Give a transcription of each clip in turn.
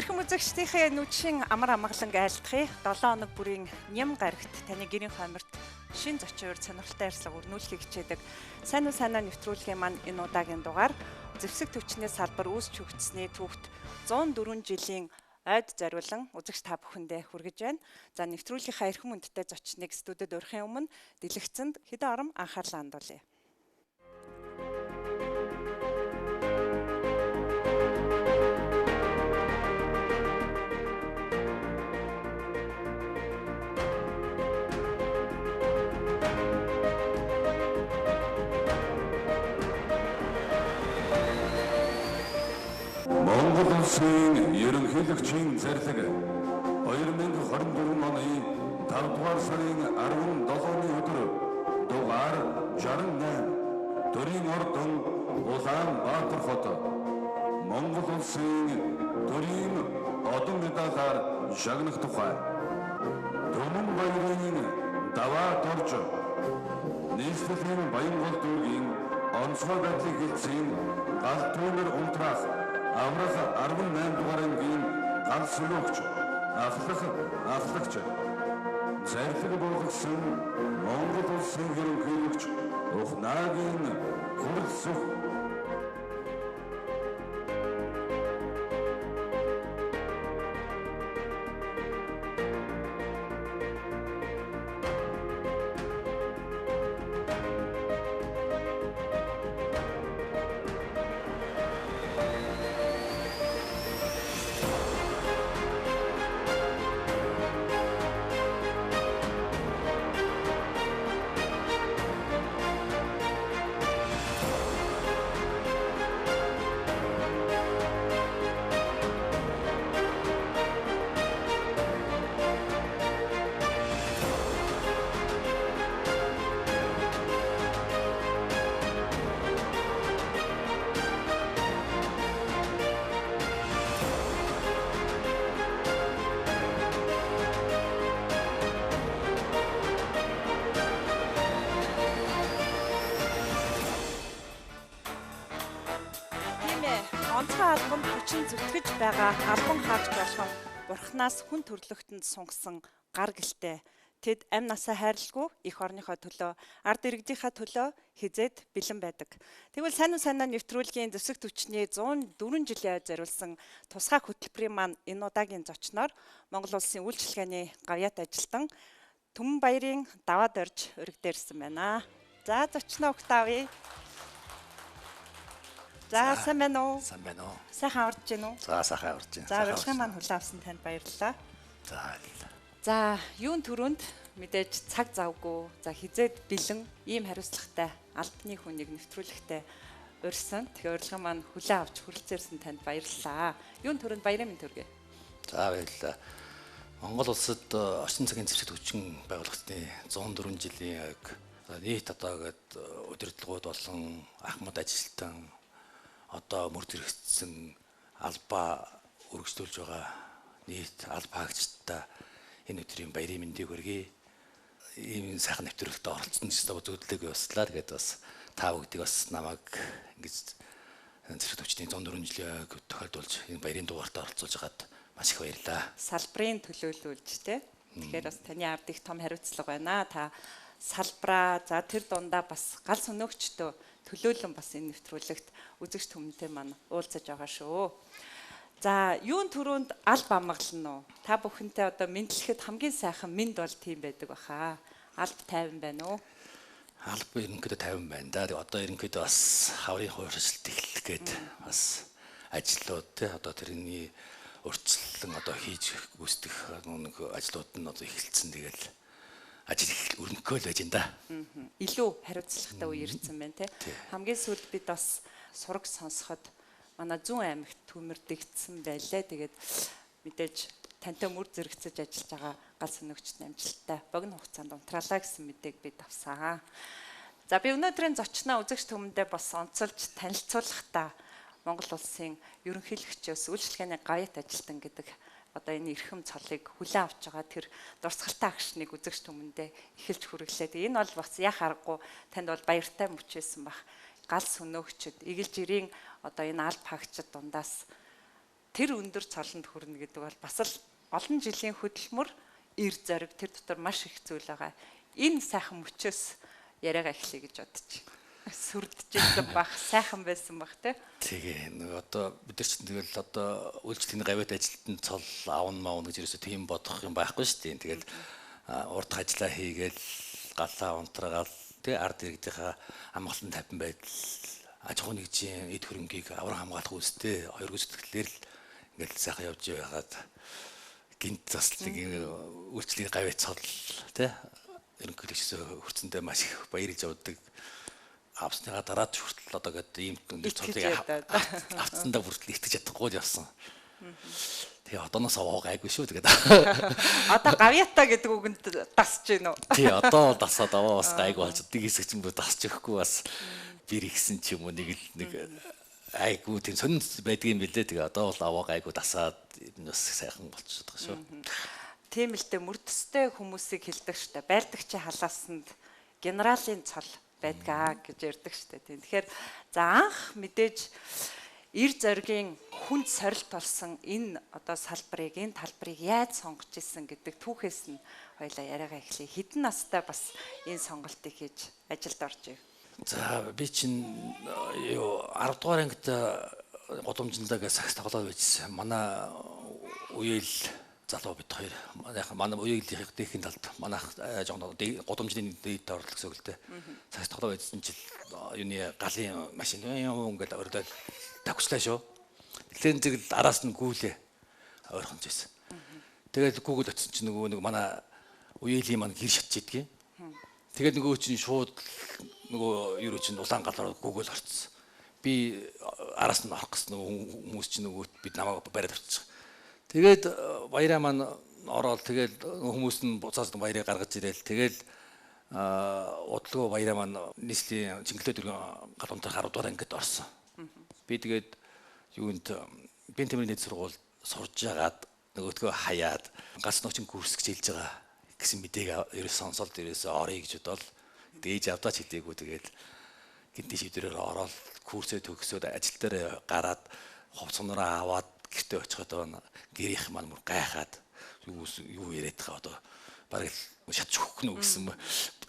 Эрхэм үзэгчдийнхээ нүдшин амар амгалан айлтгая 7 хоног бүрийн ням гарагт таны гэрийн хойморт шин зочин урд сонирхолтой ярьслага өрнүүлэхийг хичээдэг. Сайн уу сайнаа нэвтрүүлгийн маань энэ удаагийн дугаар зэвсэг төвчний салбар үүсч хөгжсөний түүхт 104 жилийн ойд зориулан үзэгч та бүхэндээ хүргэж байна. За нэвтрүүлгийнхаа эрхэм хүндтэй зочныг студид урихын өмнө дэлгэцэнд хэдэн ором анхаарлаа хандуулъя. Монгол улсын ерөнхийлөгчийн зарлиг 2024 оны 5 дугаар сарын 17-ны өдөр дугаар 68 төрийн ордон Улаанбаатар хот Монгол улсын төрийн одон медалаар шагнах тухай Түмэн баярын даваа дорж нийслэлийн Баянгол дүүргийн онцгой байдлыг хэлсэн гал түүнэр унтраах аврах 18 дугаар ангийн гал сүлөөгч ахлагч зарлиг болгосон Монгол улсын ерөнхийлөгч Ухнаагийн хүрэлцэх онцгой албанд хүчин зүтгэж байгаа албан хаагч болгон бурхнаас хүн төрлөختөнд сунгасан гар гэлтэй тэд амь насаа хайрлгүй их орныхоо төлөө ард иргэдийнхаа төлөө хизээд бэлэн байдаг. Тэгвэл сайн уу сайнаа нэвтрүүлгийн зэвсэг төвчний 104 жилийн ой зориулсан тусгай хөтөлбөрийн маань энэ удаагийн зочноор Монгол улсын үйлчилгээний гавьяат ажилтан Түмэн баярын даваа дорж өргөдөрсөн байна. За зочноо өгтавъя. За сайн байна уу? Сайн байна уу? Сайхан орж гин үү? За сайхан орж байна. За урилгын маань хүлээн авсан танд баярлалаа. За. За юун төрөнд мэдээж цаг завгүй. За хизээд бэлэн ийм хариуцлагатай албаны хүнийг нэвтрүүлэхтэй урьсан. Тэгэхээр урилгын маань хүлээн авч хүрэлцээрсэн танд баярлалаа. Юун төрөнд баярын мэнд хүргэе. За баярлалаа. Монгол улсад орчин цагийн зэвсэг төвчин байгуулагдсны 104 жилийн аяг нийт одоо гээд удирдлагууд болон ахмад ажилтан одоо мөр зэрэгцсэн албаа өргөжлүүлж байгаа нийт албаа хаагчдаа энэ өдрийн баярын мэндийг хүргэе. Ийм сайхан нэвтрүүлэгт оролцсон ч зөвлөлөөгөө баслаа. Тэгээд бас та бүгдийг бас намайг ингэж зэвсэг төвчний 104 жилийн аяг тохиолдуулж энэ баярын дугаартаа оролцуулж байгаад маш их баярлалаа. Салбарын төлөөлүүлж тэ. Тэгэхээр бас таны ард их том хариуцлага байна. Та салбараа за тэр дундаа бас гал сүнөөгчдөө төлөөлөн бас энэ нэвтрүүлэгт үзэгч түмэнтэй маань уулзаж байгаа шүү. За юун төрөнд алба амгална уу? Та бүхэнтэй одоо мэдлэхэд хамгийн сайхан мэд бол тийм байдаг баха. Алба 50 байна уу? Алба ерөнхийдөө 50 байна да. Одоо ерөнхийдөө бас хаврын хууршилт эхлэх гээд бас ажлууд те одоо тэрний урьдчилан одоо хийж гүйцэтгэх нэг ажлууд нь одоо эхэлсэн. Тэгэл ажил өрнөхөө л байж энэ да. Илүү хариуцлагатай үе ирсэн байна те. Хамгийн сүүлд бид бас сураг сонсоход манай зүүн аймагт төмөрдөгдсөн байлаа. Тэгээд мэдээж тантай мөр зэрэгцэж ажиллаж байгаа гал сүнөгчд амжилттай богино хугацаанд унтраалаа гэсэн мэдээг бид авсан. За би өнөөдрийн зочноо үзэгч түмэндээ бас онцолж танилцуулахдаа Монгол улсын ерөнхийлөгчөөс үйлчилгээний гавьяат ажилтан гэдэг одоо энэ эрхэм цолыг хүлээн авч байгаа тэр дурсгалтай агшныг үзэгч түмэндээ эхэлж хүргэлээ. Энэ бол бас яах аргагүй танд бол баяртай мөчөөсөн баг. Гал сүнөөгчд, игэл жирийн одоо энэ алба хаагчид дундаас тэр өндөр цолонд хүрнэ гэдэг бол бас л олон жилийн хөдөлмөр, эр зориг тэр дотор маш их зүйл байгаа. Энэ сайхан мөчөөс яриагаа эхлэе гэж бодож байна. Сүрдчихсэн бах, сайхан байсан бах те. Тэгээ нэг одоо бид нар чинь тэгэл одоо үйлчлэлийн гавьяат ажилтнанд цол аавн маавн гэж ерөөсөө тийм бодох юм байхгүй шүү дээ. Тэгэл урд ажиллаа хийгээл галаа унтраагаал тэг ард иргэдийнхаа амгалан тавин байдал аж ахуй нэгжийн эд хөрөнгийг авраг хамгаалах үүстэй хоёр гүйцэтгэлээр л ингээл сайхан явж байгаад гинт заслыг үйлчлэлийн гавьяат цол тэг ерөнхийлөгчөөс хүрцэндээ маш их баярлж явдаг. Авсныгаа дараад хүртэл одоо гэдэг ийм өндөр цолыг авцсандаа хүртэл итгэж чадахгүй явсан. Тэгээ одооноос аваа гайгүй шүү тэгээд. Одоо гавьяатаа гэдэг үгэнд дасж гин үү? Тий одоо дасаад аваа бас гайгүй болж нэг хэсэг ч юм уу дасч өгөхгүй бас бэр ихсэн ч юм уу нэг айгүй тийм сонин байдгийн билээ. Тэгээ одоо бол аваа гайгүй дасаад энэ бас сайхан болчиход байгаа шүү. Тийм л дээ мөр төстэй хүмүүсийг хэлдэг штэ. Байлдагчийн халаасанд генералын цол байдгаа гэж ярьдаг штэ. Тэгэхээр за анх мэдээж эр зоригийн хүнд сорилт болсон энэ одоо салбарыг энэ талбарыг яаж сонгож исэн гэдэг түүхээс нь хоёлаа яриагаа эхлэе. Хэдэн настай бас энэ сонголтыг хийж ажилд орж ив. За би чинь юу 10 дугаар ангид годомжиндаа сакс тоглоод байжсэн. Манай үеэл залуу бид хоёр манай үеийнхнийхэн талд манайх жоохон годомжны дэйт орлог сөглөлтэй сакс тоглоод байжсэн жил юуны галын машин ингээд оролдоод тавчлаа шүү. Тэглэн зэгэл араас нь гүйлээ ойрхомж байсан. Тэгээд гүгэл очсон чинь нөгөө нэг манай үеэлийн маань гэр шатчихийдгийг. Тэгээд нөгөө чинь шууд нөгөө юу чинь улаан галаар гүгэл орцсон. Би араас нь орох гэсэн нөгөө хүмүүс чинь нөгөө бид намайг бариад авчихсан. Тэгээд баяраа маань ороод тэгээд хүмүүс нь буцаас баярыг гаргаж ирээл тэгээд удалгүй баяраа маань нийслэлийн Чингэлөө дөрвөн галуунтай 10 дугаар ангид орсон. Би тэгээд юунд бентэмрийн дэд сургууль сурж ягаад нөгөөдгөө хаяад гац ногчин курс гэж хэлж байгаа гэсэн мэдээг ерөөс сонсоод ерөөс орё гэж бодвол дээж авдаач хэлээгүй тэгээд гинти шийдвэрээр ороод курсээ төгсөөд ажил дээр гараад хувцснараа аваад гэртээ очиход гэрийнх маань мөр гайхаад юу яриад байгаа одоо бараг шатч өгөх нь гэсэн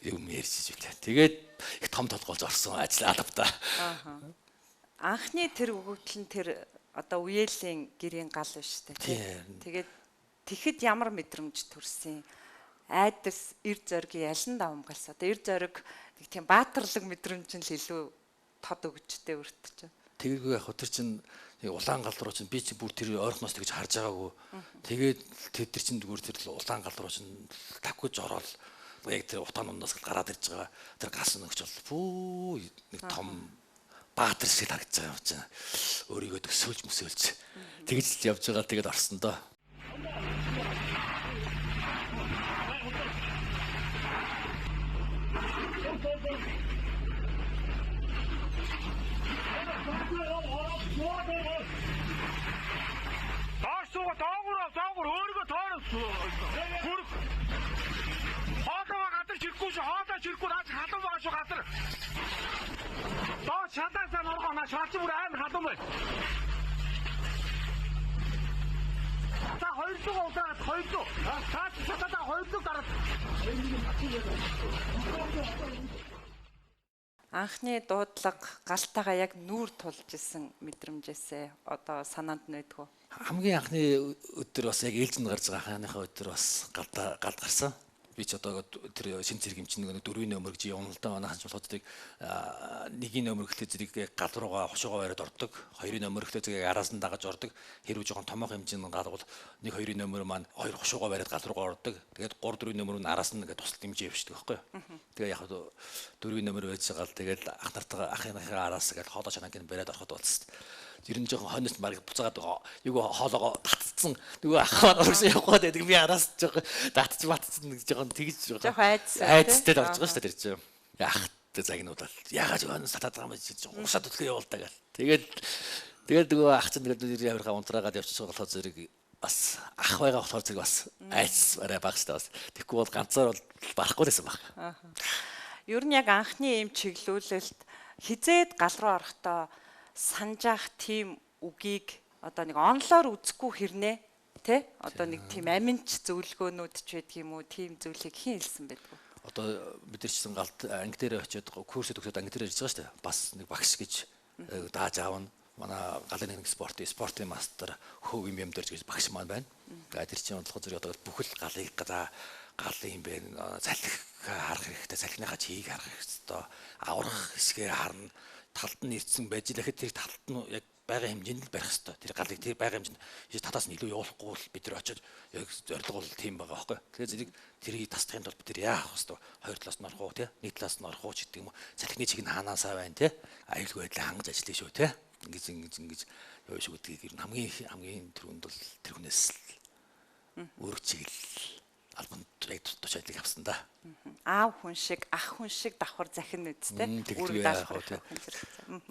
юм ярьж байлаа. Тэгээд их том толгойлж орсон ажил алавта. Анхны тэр өгөгдөл нь тэр одоо үеэлийн гэрийн гал биш үү те. Тэгээд тэгэхэд ямар мэдрэмж төрсөн? Айдас эр зоригийн ялан давамгалс одоо эр зориг нэг тийм баатарлаг мэдрэмж нь л илүү тод өгчтэй өртөж. Тэгэхгүй яг тэр чинь улаан гал руу чинь би чинь бүр тэр ойрхоноос тэгж харж байгаагүй. Тэгээд тэр чинь зүгээр тэр улаан гал руу чинь тавхиж ороод яг тэр утаан ундаас гараад ирж байгаа. Тэр гас нөгч бол нэг том баатар шиг харагдаж байгаа юм чинь. Өөрийгөө төсөөлж мөсөөлж тэгж л явж байгаа тэгээд орсон доо. Доогуур өөрийгөө тоорох. Хоолоо гадар чирхгүй шүү. Хоолоо чирхгүй наач халуун байгаа шүү гадар. Доо шатаасаа норгоо наач шалж бүр амар халуун бай. Та хоёрлог удаад хоёрлог. Таач шатаасаа хоёрлог дараад. Анхны дуудлага галтайгаа яг нүүр тулж исэн мэдрэмжээсээ одоо санаанд нь байдгүй. Хамгийн анхны өдөр бас яг ээлжинд гарч байгаа хааныхаа өдөр бас галд гарсан. Би ч одоо тэр шин зэрэг юм чинь нэг 4-ийн нөмөр гэж явна л да. Манайхан ч болоход тийг 1-ийн нөмөр гэхлээр зэрэг гал руугаа хошоогоо бариад ордог. 2-ийн нөмөр гэхлээр зэрэг араас нь дагаж ордог. Хэрвээ жоохон томоохон хэмжээний гал бол 1-2-ийн нөмөр маань 2 хошоогоо бариад гал руугаа ордог. Тэгээд 3-4-ийн нөмөр нь араас нь ингээд тусалт хэмжээ явчихдаг байхгүй юу. Тэгээд яг 4-ийн нөмөр байж байгаа л тэгээд ах нартаа ахынхаа араас ингээд хоолой чанаг гэн бариад ороход болчихсон. Тэр нь жоохон хойноос баг буцаагаад юу хоолоогоо татцсан нөгөө ах маань орсон явах гэдэг би араас жоохон татч батцсан нэг жоохон тэгж жоохон айцтай орж байгаа шүү дээ тэр чинь ахтай загнуулаад ягаад хойноос татаад байгаа юм чи уушаад төлгөө явуулдаг гэл тэгээд нөгөө ах чинь тэгээд явирхаа унтраагаад явчихсан болохоор зэрэг бас ах байгаа болохоор зэрэг бас айц арай баг шүү дээ бас тэгэхгүй бол ганцаар бол барахгүй байсан баг. Ер нь яг анхны юм чиглүүлэлт хизээд гал руу орохдоо санжаах тийм үгийг одоо нэг онлоор үзэхгүй хэрнээ тий одоо нэг тийм аминч зөвлөгөөнүүд ч байдаг юм уу тийм зүйлийг хэн хэлсэн байдгүй. Одоо бид нар чинь галт анги дээр очиод курсэд өгсөд анги дээр ярьж байгаа шүү дээ. Бас нэг багш гэж дааж аавна. Манай галын нэг спортын мастер хөв юм дэрж гэж багш маань байна. Тэгээд тэр чинь онцлог зэрэг одоо бүхэл галыг галын юм бэ залхих харах хэрэгтэй, залхиныхаа чийг харах хэрэгтэй. Аврах хэсгээ харна. Талд нь ирсэн байж л ихэд тэр талд нь яг байгаа хэмжээнд л барих хэрэгтэй. Тэр галыг тэр байгаа хэмжээнд татаас нь илүү явуулахгүй бол бид нар очиод яг зорилго бол тийм байгаа байхгүй. Тэгэхээр зэрэг тэрийг тасдахын тулд бид нар яах вэ? Хоёр талаас нь орох уу тий? Нэг талаас нь орох уу ч гэдэг юм уу. Залхины чиг нь хаанаасаа байна тий? Аюулгүй байдлаа хангаж ажиллая шүү тий? Ингэж яваа шүү гэдгийг ер нь хамгийн түрүүнд бол тэр хүнээс л өөрчлөл албанд яг тушаалыг авсан да. Аав хүн шиг, ах хүн шиг давхар захин үсттэй. Үүрэг даахар хүн зэрэг.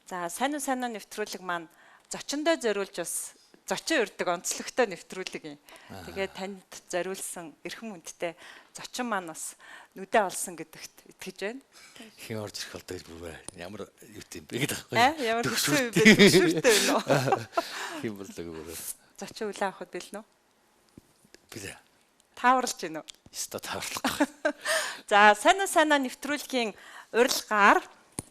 За сайн уу нэвтрүүлэг маань зочиндоо зориулж бас зочин урьдаг онцлогтой нэвтрүүлэг юм. Тэгээд танд зориулсан эрхэм хүндтэй зочин маань бас нүдэ олсон гэдэгт итгэж байна. Хэн орж ирэх болдог гэж бүр ямар юу тийм бэ гэдэг байхгүй. Ямар төвшөртэй вэ нөө. Хэн болдог вэ? Зочин үлээ авахд бэлнэ үү? Билээ. Тааварлж гинэ үү? Яста тааварлах. За сайн уу нэвтрүүлгийн урилгаар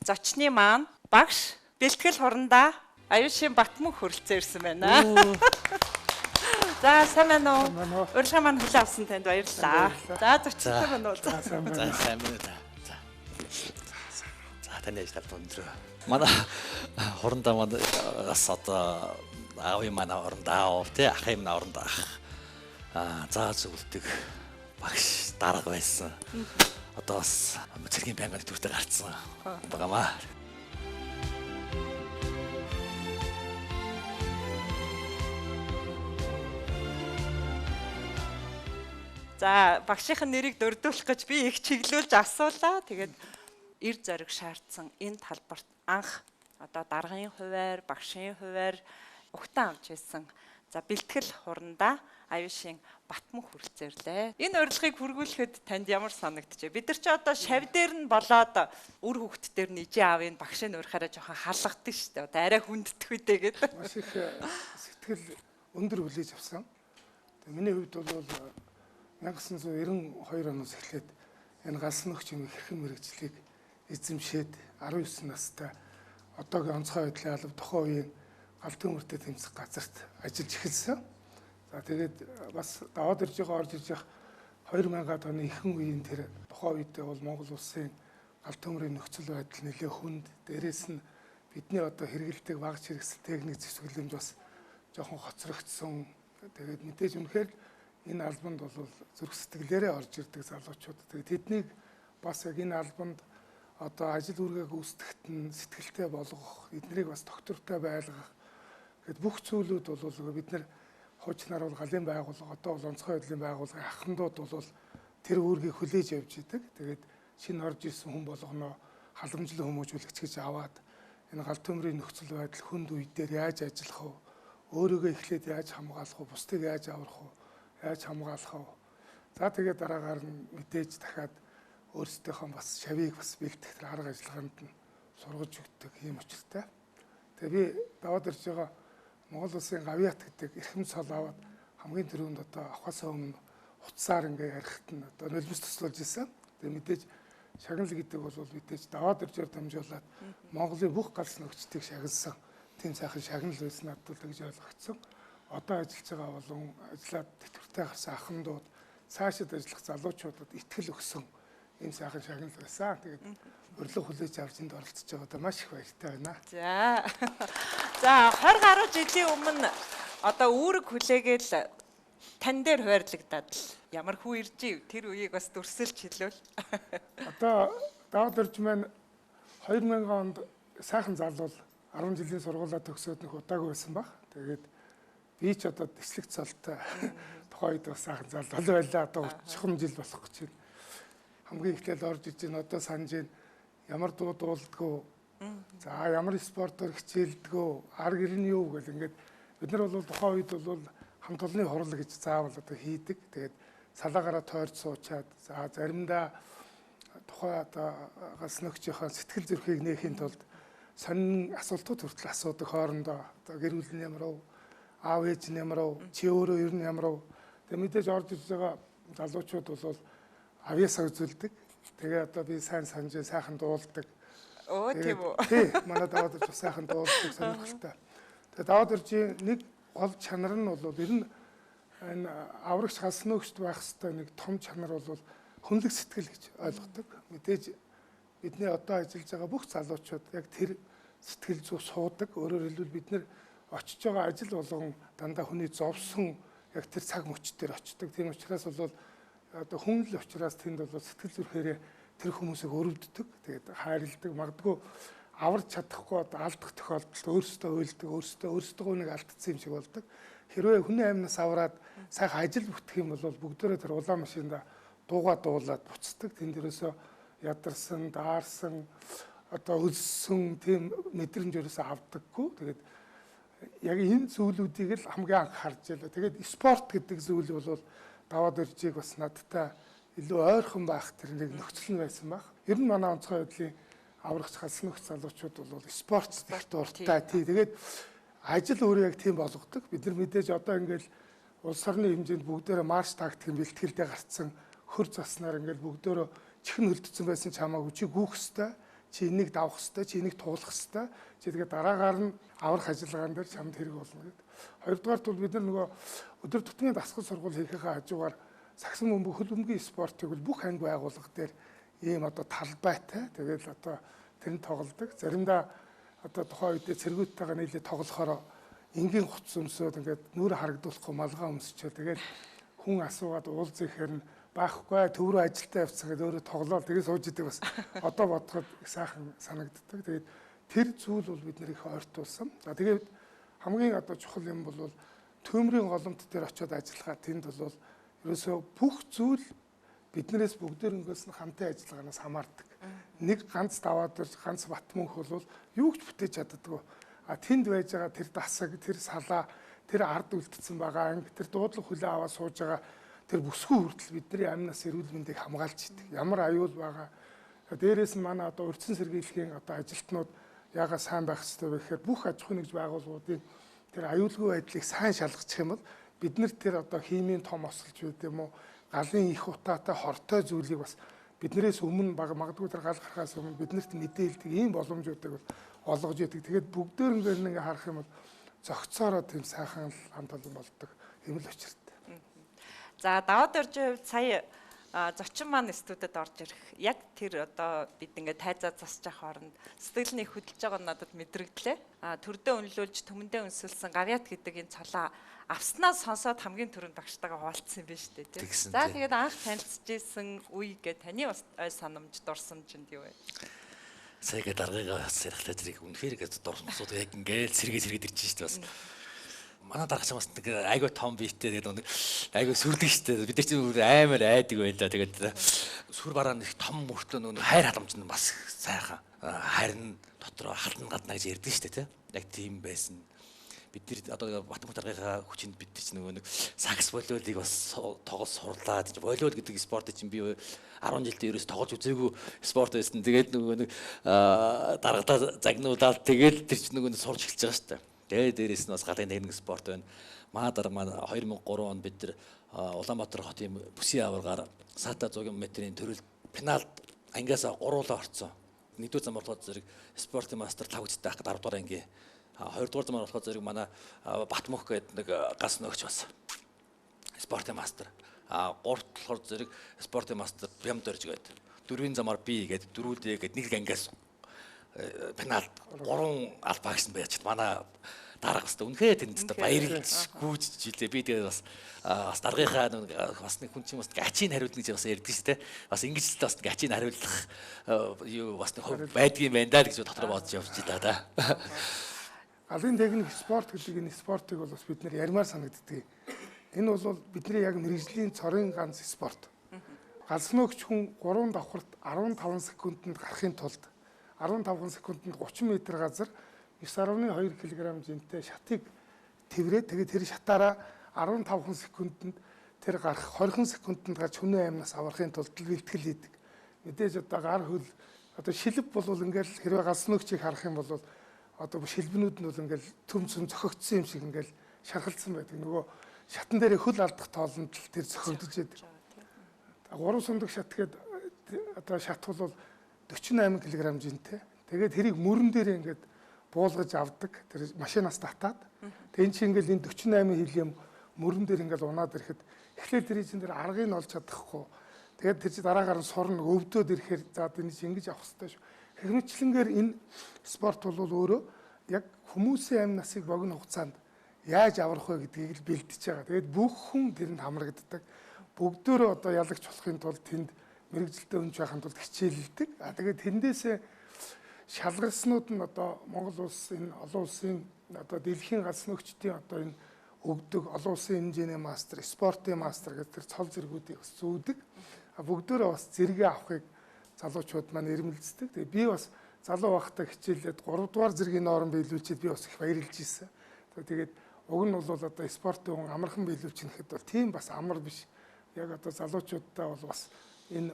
зочны маань багш бэлтгэл хурандаа Аюушийн Батмүх хөрөлцөө ирсэн байна. За сайн байна уу? Урилга маань хүлээн авсан танд баярлалаа. За зочтой байна уу? За сайн байна. За таны ажил өндөр. Манай хурандаа манаас одоо аавын манай хурандаа аав тий ахын манай хурандаа ах. Зааж зөвлөдөг багш дарга байсан. Одоо бас цэргийн байнгын төвтэй гарцсан багамаа. За багшийн нэрийг дурдуулах гэж би их чиглүүлж асуулаа. Тэгээд эр зориг шаардсан энэ талбарт анх одоо даргын хуваар, багшийн хуваар угтаан авч байсан. За бэлтгэл хурандаа Аюушийн Батмүх хөрөлцөөрлээ. Энэ урилгыг хүргүүлэхэд танд ямар санагдчихэ? Бид нар ч одоо шав дээр нь болоод үр хөвгт дээр нь ижи аавын багшийн уурахаараа жоохон халгадаг шүү дээ. Одоо арай хүнддэх үедээ гэдэг. Маш их сэтгэл өндөр хүлээж авсан. Тэгээ миний хувьд бол 1992 оноос эхлээд энэ галсан нөхч юм хэрхэн мэрэгжлийг эзэмшээд 19 настай одоогийн онцгой байдлын алба тухайн үеийн галт төмөртэй тэмцэх газарт ажиллаж эхэлсэн. За тэгээд бас даваад ирж байгаа орж ирж байгаа 2000-аад оны ихэнх үеийн тэр тухайн үедээ бол Монгол улсын галт төмрийн нөхцөл байдал нэлээ хүнд. Дээрээс нь бидний одоо хэрэгэлдэг багц хэрэгсэл техник зэвсгэлэмж бас жоохон хоцрогдсон. Тэгээд мэдээж үнэхээр энэ албанд бол зүрх сэтгэлээрээ орж ирдэг залуучууд. Тэгээд тэднийг бас яг энэ албанд одоо ажил үргээ гүйцэтгэхэд нь сэтгэлтэй болгох, эднэрийг бас доктортой байлгах. Гэт бүх зүйлүүд бол бид нар хуучнаар бол галын байгууллага, одоо бол онцгой байдлын байгууллагын ахмадууд бол тэр үүргийг хүлээж явж идэг. Тэгээд шинэ орж ирсэн хүн болгоно халамжлал хүмүүжүүлэгч гэж аваад энэ галт төмрийн нөхцөл байдал хүнд үе дээр яаж ажиллах вэ? Өөрийгөө эхлээд яаж хамгаалах вэ? Бусдыг яаж аврах вэ? Яаж хамгаалах вэ? За тэгээд дараагаар нь мэдээж дахиад өөрсдийнхөө бас шавийг бас бэлтгэх тэр арга ажиллагаанд нь сургаж өгдөг юм учиртай. Тэгээ би даваад ирж байгаа Монгол улсын гавьяат гэдэг эрхэм цол аваад хамгийн түрүүнд одоо авахаас өмнө утсаар ингээ ярихт нь одоо нулимс туслуулж ирсэн. Тэгээ мэдээж шагнал гэдэг бол мэдээж даваад ирж дамжуулаад Монголын бүх галс нөхцөлийг шагналсан тийм сайхан шагнал байсан надад л гэж ойлгогдсон. Одоо ажиллаж байгаа болон ажиллаад тэтгэвртэй гарсан ахмадууд цаашид ажиллах залуучуудад итгэл өгсөн ийм сайхан шагнал байсан. Тэгээд урилга хүлээж авч энд оролцож байгаадаа маш их баяртай байна. За. За 20 гаруй жилийн өмнө одоо үүрэг хүлээгээл тань дээр хуваарлагдаад ямар хүү ирж ив тэр үеийг бас дүрсэлж хэлвэл. Одоо даваад ирж маань 2000 онд сайхан залуул 10 жилийн сургуулаа төгсөөд нэг удаагүй байсан баг. Тэгээд би ч одоо төслөг цолтой тухайн үед бас сайхан залуу байлаа. Одоо 30 жил болох гэж байна. Хамгийн эхлээл орж иж ин одоо санаж ин ямар дуу дуулдгөө. За ямар спортоор хичээлдгөө. Ар гэр нь юу гэл ингээд бид нар бол тухайн үед бол хамт олонны хурал гэж заавал одоо хийдэг. Тэгээд салаагаараа тойрч суучаад за заримдаа тухайн одоо галс нөхчийнхөө сэтгэл зүрхийг нээхийн тулд сонин асуултууд хүртэл асуудаг хоорондоо. Одоо гэр бүл нь ямар вэ? Аав ээж нь ямар вэ? Чи өөрөө ер нь ямар вэ? Тэгээ мэдээж орж ирж байгаа залуучууд бол авьяасаа үзүүлдэг. Тэгээ одоо би сайн санаж сайхан дуулдаг. Оо тийм үү. Тий, манай даваад ирж сайхан дуулдаг сонирхолтой. Тэгээ даваад ирж нэг гол чанар нь бол ер нь энэ аврагч галсан өгчд байх хэвээр нэг том чанар бол хүнлэг сэтгэл гэж ойлгодог. Мэдээж бидний одоо ажиллаж байгаа бүх залуучууд яг тэр сэтгэл зүй суудаг. Өөрөөр хэлбэл бид нэр очиж байгаа ажил болгон дандаа хүний зовсон яг тэр цаг мөч дээр очдог. Тийм учраас бол одоо хүн л учраас тэнд бол сэтгэл зүрхээрээ тэр хүмүүсийг өрөвддөг. Тэгээд хайрладаг. Магадгүй аварч чадахгүй алдах тохиолдолд өөрсдөө уйлдаг, өөрсдөө нэг алдсан юм шиг болдог. Хэрвээ хүний амнаас аваад сайхан ажил бүтэх юм бол бүгдөө тэр улаан машинда дуугаа дуулаад буцдаг. Тэнд дээрээсөө ядарсан, даарсан, одоо өлссөн тийм мэдрэмж ерөөсөө авдаггүй. Тэгээд яг энэ зүйлүүдийг л хамгийн анх харж байлаа. Тэгээд спорт гэдэг зүйл бол даваад иржийг бас надтай илүү ойрхон байх тэр нэг нөхцөл нь байсан баг. Ер нь манай онцгой байдлын аврагч галсан нөхц залуучууд бол спортт их дуртай. Тий. Тэгээд ажил өөрөө яг тийм болгодог. Бид нар мэдээж одоо ингээл улс орны хэмжээнд бүгдээрээ марш тактикийн бэлтгэлдээ гарцсан хөр заснаар ингээл бүгдөө чихэн хөлдсөн байсан ч хамаагүй чи гүөх хэвээр, чи энийг давах хэвээр, чи энийг туулах хэвээр. Чи тэгээд дараагаар нь аврах ажиллагаан дээр чамд хэрэг болно гэдэг. Хоёрдугаарт бол бид нар нөгөө өдөр тутмын дасгал сургууль хийхээ хажуугаар сагсан бөмбөг хөлбөмбөгийн спортыг бол бүх анги байгууллага дээр ийм одоо талбайтай. Тэгээд одоо тэр нь тоглодог. Заримдаа одоо тухайн үедээ цэргүүдтэйгээ нийлээ тоглохоор энгийн хуц өмсөд ингээд нүрэ харагдуулахгүй малгай өмсчээ. Тэгээд хүн асуугаад уулз ихээр нь баахгүй төв рүү ажилдаа явцсан гэдэг өөрөө тоглоод тэгээд сууж идэг бас одоо бодоход их сайхан санагддаг. Тэгээд тэр зүйл бол бид нэр их ойртуулсан. За тэгээд хамгийн одоо чухал юм бол төмрийн голомт дээр очиод ажиллахад тэнд бол ерөөсөө бүх зүйл биднээс бүгдээрнгээс нь хамтын ажиллагаанаас хамаардаг. Нэг ганц даваад ганц бат мөнх бол юу ч бүтээж чаддаггүй. А тэнд байж байгаа тэр дасаг, тэр салаа, тэр ард үлдсэн байгаа анги, тэр дуудлага хүлээ аваад сууж байгаа тэр бүсгүй хүртэл бидний амнаас эрүүл мэндийг хамгаалж идэг. Ямар аюул байгаа. Дээрээс нь манай одоо урьдчилан сэргийлэхийн одоо ажилтнууд яагаад сайн байх ёстой вэ гэхээр бүх аж ахуйн нэгж байгууллагуудын тэр аюулгүй байдлыг сайн шалгачих юм бол бид нар тэр одоо химийн том осолж байд юм уу, галын их утаатай хортой зүйлийг бас биднээс өмнө магадгүй тэр гал гарахаас өмнө биднэрт мэдээлдэг ийм боломжуудыг бол олгож идэг. Тэгээд бүгдээр ингэ харах юм бол зөгцөөрөө тийм сайхан хамт олон болдог юм л учиртай. За даваад орж сая зочин маань студид орж ирэх яг тэр одоо бид ингээд тайзаа засаж явах хооронд сэтгэлний хөдөлж байгаа нь надад мэдрэгдлээ. Төрдөө өнлүүлж төмөндөө өнсөлсөн гавьяат гэдэг энэ цолоо авснаас сонсоод хамгийн түрүүнд багштайгаа хуваалцсан юм байна шүү дээ. За тэгээд анх танилцжсэн үе гэдэг таны бас ой санамж дурсамж нь юу вэ? Саяга даргыгаа сэрхлээ зэрэг үнэхээр ингээд дурсамжууд яг ингээд сэргээд ирж шүү дээ бас. Манай дараач бас нэг айгүй том биеттэй тэгээд айгүй сүрдэг штэ бид нар чинь амар айдаг байлаа тэгээд сүр бараа нэг том мөртөө нэг хайр халамж нь бас сайхан харин дотроо халтан гадна гэж ярьдэн штэ тий яг тийм байсан бид нар одоо Батмөх даргийнхаа хүчинд бид чинь нэг сакс волейболыг бас тоглож сурлаад волейбол гэдэг спортыг чинь би 10 жилдээ ерөөс тоглож үзээгүй спорт байсан тэгээд нэг даргадаа загнуулаад тэгээд тэр чинь нэг сурч эхэлж байгаа штэ. Тэгээд дээрээс нь бас галын техник спорт байна. Маадар маань 2003 онд бид нар Улаанбаатар хотын бүсийн аваргаар саата 100 метрийн төрөлд пеналд ангиасаа гуруулаа орцсон. Нэгдүгээр зам болохоор зэрэг спортын мастер 5 хүчтэй ах 10 дугаар анги. 2 дугаар зам болохоор зэрэг манай Батмөх гэдэг нэг гас нөгч бас спортын мастер. 3 болохоор зэрэг спортын мастер Бям дөрж гэдэг. 4-ийн замаар би гэдэг дөрүүлээ гэдэг нэг ангиас пеналд 3 албаагч нь байж манай дарга бас үнэхээр тэнд баярлж гүйж жилээ би тэгээд бас даргийнхаа бас нэг хүн чинь бас ачийг хариулна гэж бас ярьдаг шүү дээ бас ингэж л бас ачийг хариулах юу бас нэг байдгийн байна даа гэж дотор бодож явж байгаа да. Галын техник спорт гэдэг энэ спортыг бол бас бид нэр ярмаар санагддаг. Энэ бол бидний яг мэрэгжлийн цорын ганц спорт. Галсан өгч хүн 3 давхарт 15 секундэд гарахын тулд 15 секундэд 30 м газар 9.2 кг жинтэй шатыг тэврээд тэгээд тэр шатаараа 15 секундэд тэр гарах 20 секундэд гарч хүний аймнаас аврахын тулд бэлтгэл хийдэг. Мэдээж одоо гар хөл Одоо шилб бол ингээл хэрвээ галсан нөгчийг харах юм бол одоо шилбнүүд нь бол ингээл төм зохигдсон юм шиг ингээл шархалцсан байдаг. Нөгөө шатан дээр хөл алдах тоолонд л тэр зохигдож байдаг. 3 сундаг шат гээд одоо шат бол 48 кг жинтэй. Тэгээд тэрийг мөрөн дээр ингээд буулгаж авдаг. Тэр машинаас татаад. Тэгэн чинь ингээл энэ 48 хил юм мөрөн дээр ингээл унаад ирэхэд эхлээд тэр чинь тэр аргыг нь олж чадахгүй. Тэгээд тэр чинь дараагаар нь сурна өвдөөд ирэхээр за энэ чинь ингэж авах хэрэгтэй шүү. Хэрэгмичлэнгээр энэ спорт бол өөрөө яг хүмүүсийн амь насыг богино хугацаанд яаж аврах вэ гэдгийг л бэлдэж байгаа. Тэгээд бүх хүн тэрэнд хамрагддаг. Бүгдөө одоо ялагч болохын тулд тэнд мэрэгжилтэй өнж байхын тулд хичээлэлдэг. Тэгээд тэндээсээ шалгарснууд нь одоо Монгол улс энэ олон улсын одоо дэлхийн галсан нөгчдийн одоо энэ өгдөг олон улсын хэмжээний мастер, спортын мастер гэдэг тэр цол зэргүүдийг зүүдэг. Бүгдөө бас зэрэгээ авахыг залуучууд маань ирмэлцдэг. Тэгээ би бас залуу байхдаа хичээлээд 3 дугаар зэргийн ноорон биелүүлчихэд би бас их баярлж ирсэн. Тэгээд уг нь бол одоо спортын хүн амархан биелүүлчих гэхэд бол тийм бас амар биш. Яг одоо залуучуудаа бол бас энэ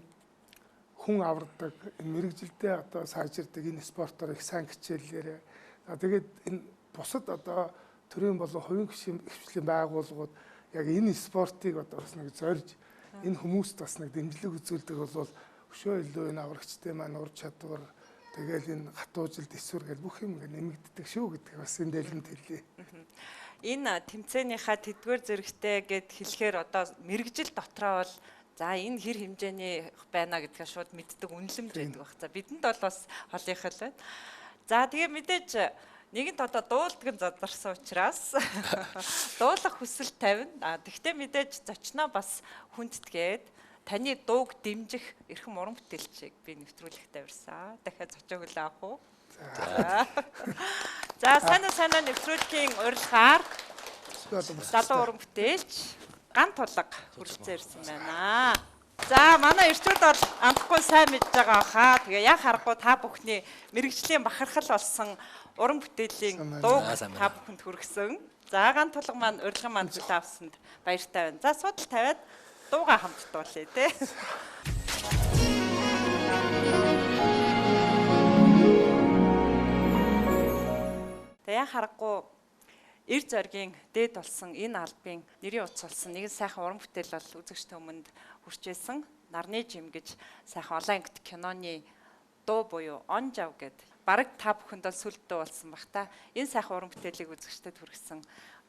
хүн авардаг, энэ мэрэгжилдээ одоо сайжирдаг энэ спортоор их сайн хичээллээрээ. Тэгээд энэ бусад одоо төрийн болон хувийн хвшлийн байгууллагууд яг энэ спортыг одоо бас нэг зорж энэ хүмүүст бас нэг дэмжлэг үзүүлдэг бол өшөө илүү энэ аврагчтай маань ур чадвар тэгэл энэ хатуужилт эсвэр гэл бүх юм ингэ нэмэгддэг шүү гэдэг бас энэ дэлгэнд хэлье. Энэ тэмцээнийхаа тэдгээр зэрэгтэй гэд хэлэхээр одоо мэрэгжил дотроо бол за энэ хэр хэмжээний байна гэдгээ шууд мэддэг үнэлэмж байдаг баг. За бидэнд бол бас холынх л байна. За тэгээ мэдээж нэгэнт одоо дуулдаг задарсан учраас дуулах хүсэл тавина. Тэгвэл мэдээж зочноо бас хүндэтгээд таны дууг дэмжих эрхэм уран бүтээлчийг би нэвтрүүлэх тавьсан. Дахиад зочоо хөлөө авах уу? За санаа нэвтрүүлгийн урилгаар залуу уран бүтээлч Ган Тулга хүрэлцэн ирсэн байна. За манай эрчүүд бол амтгүй сайн мэдж байгаа хаа. Тэгээ яг харахгүй та бүхний мэрэгжлийн бахархал болсон уран бүтээлийн дууг та бүхэнд хүргэсэн. За Ган Тулга маань урилгын манд хүлээн авсанд баяртай байна. За судал тавиад дууга хамтдуулъя те. Тэгээ яг харахгүй эр зоригийн дээд болсон энэ албын нэрийн утас болсон нэгэн сайхан уран бүтээл бол үзэгчтэй өмнөд хүрчээсэн Нарны жим гэж сайхан олон ангит киноны дуу буюу Он жав гэдэг бараг та бүхэнд бол сүлд дуу болсон баг та. Энэ сайхан уран бүтээлийг үзэгчтэд хүргэсэн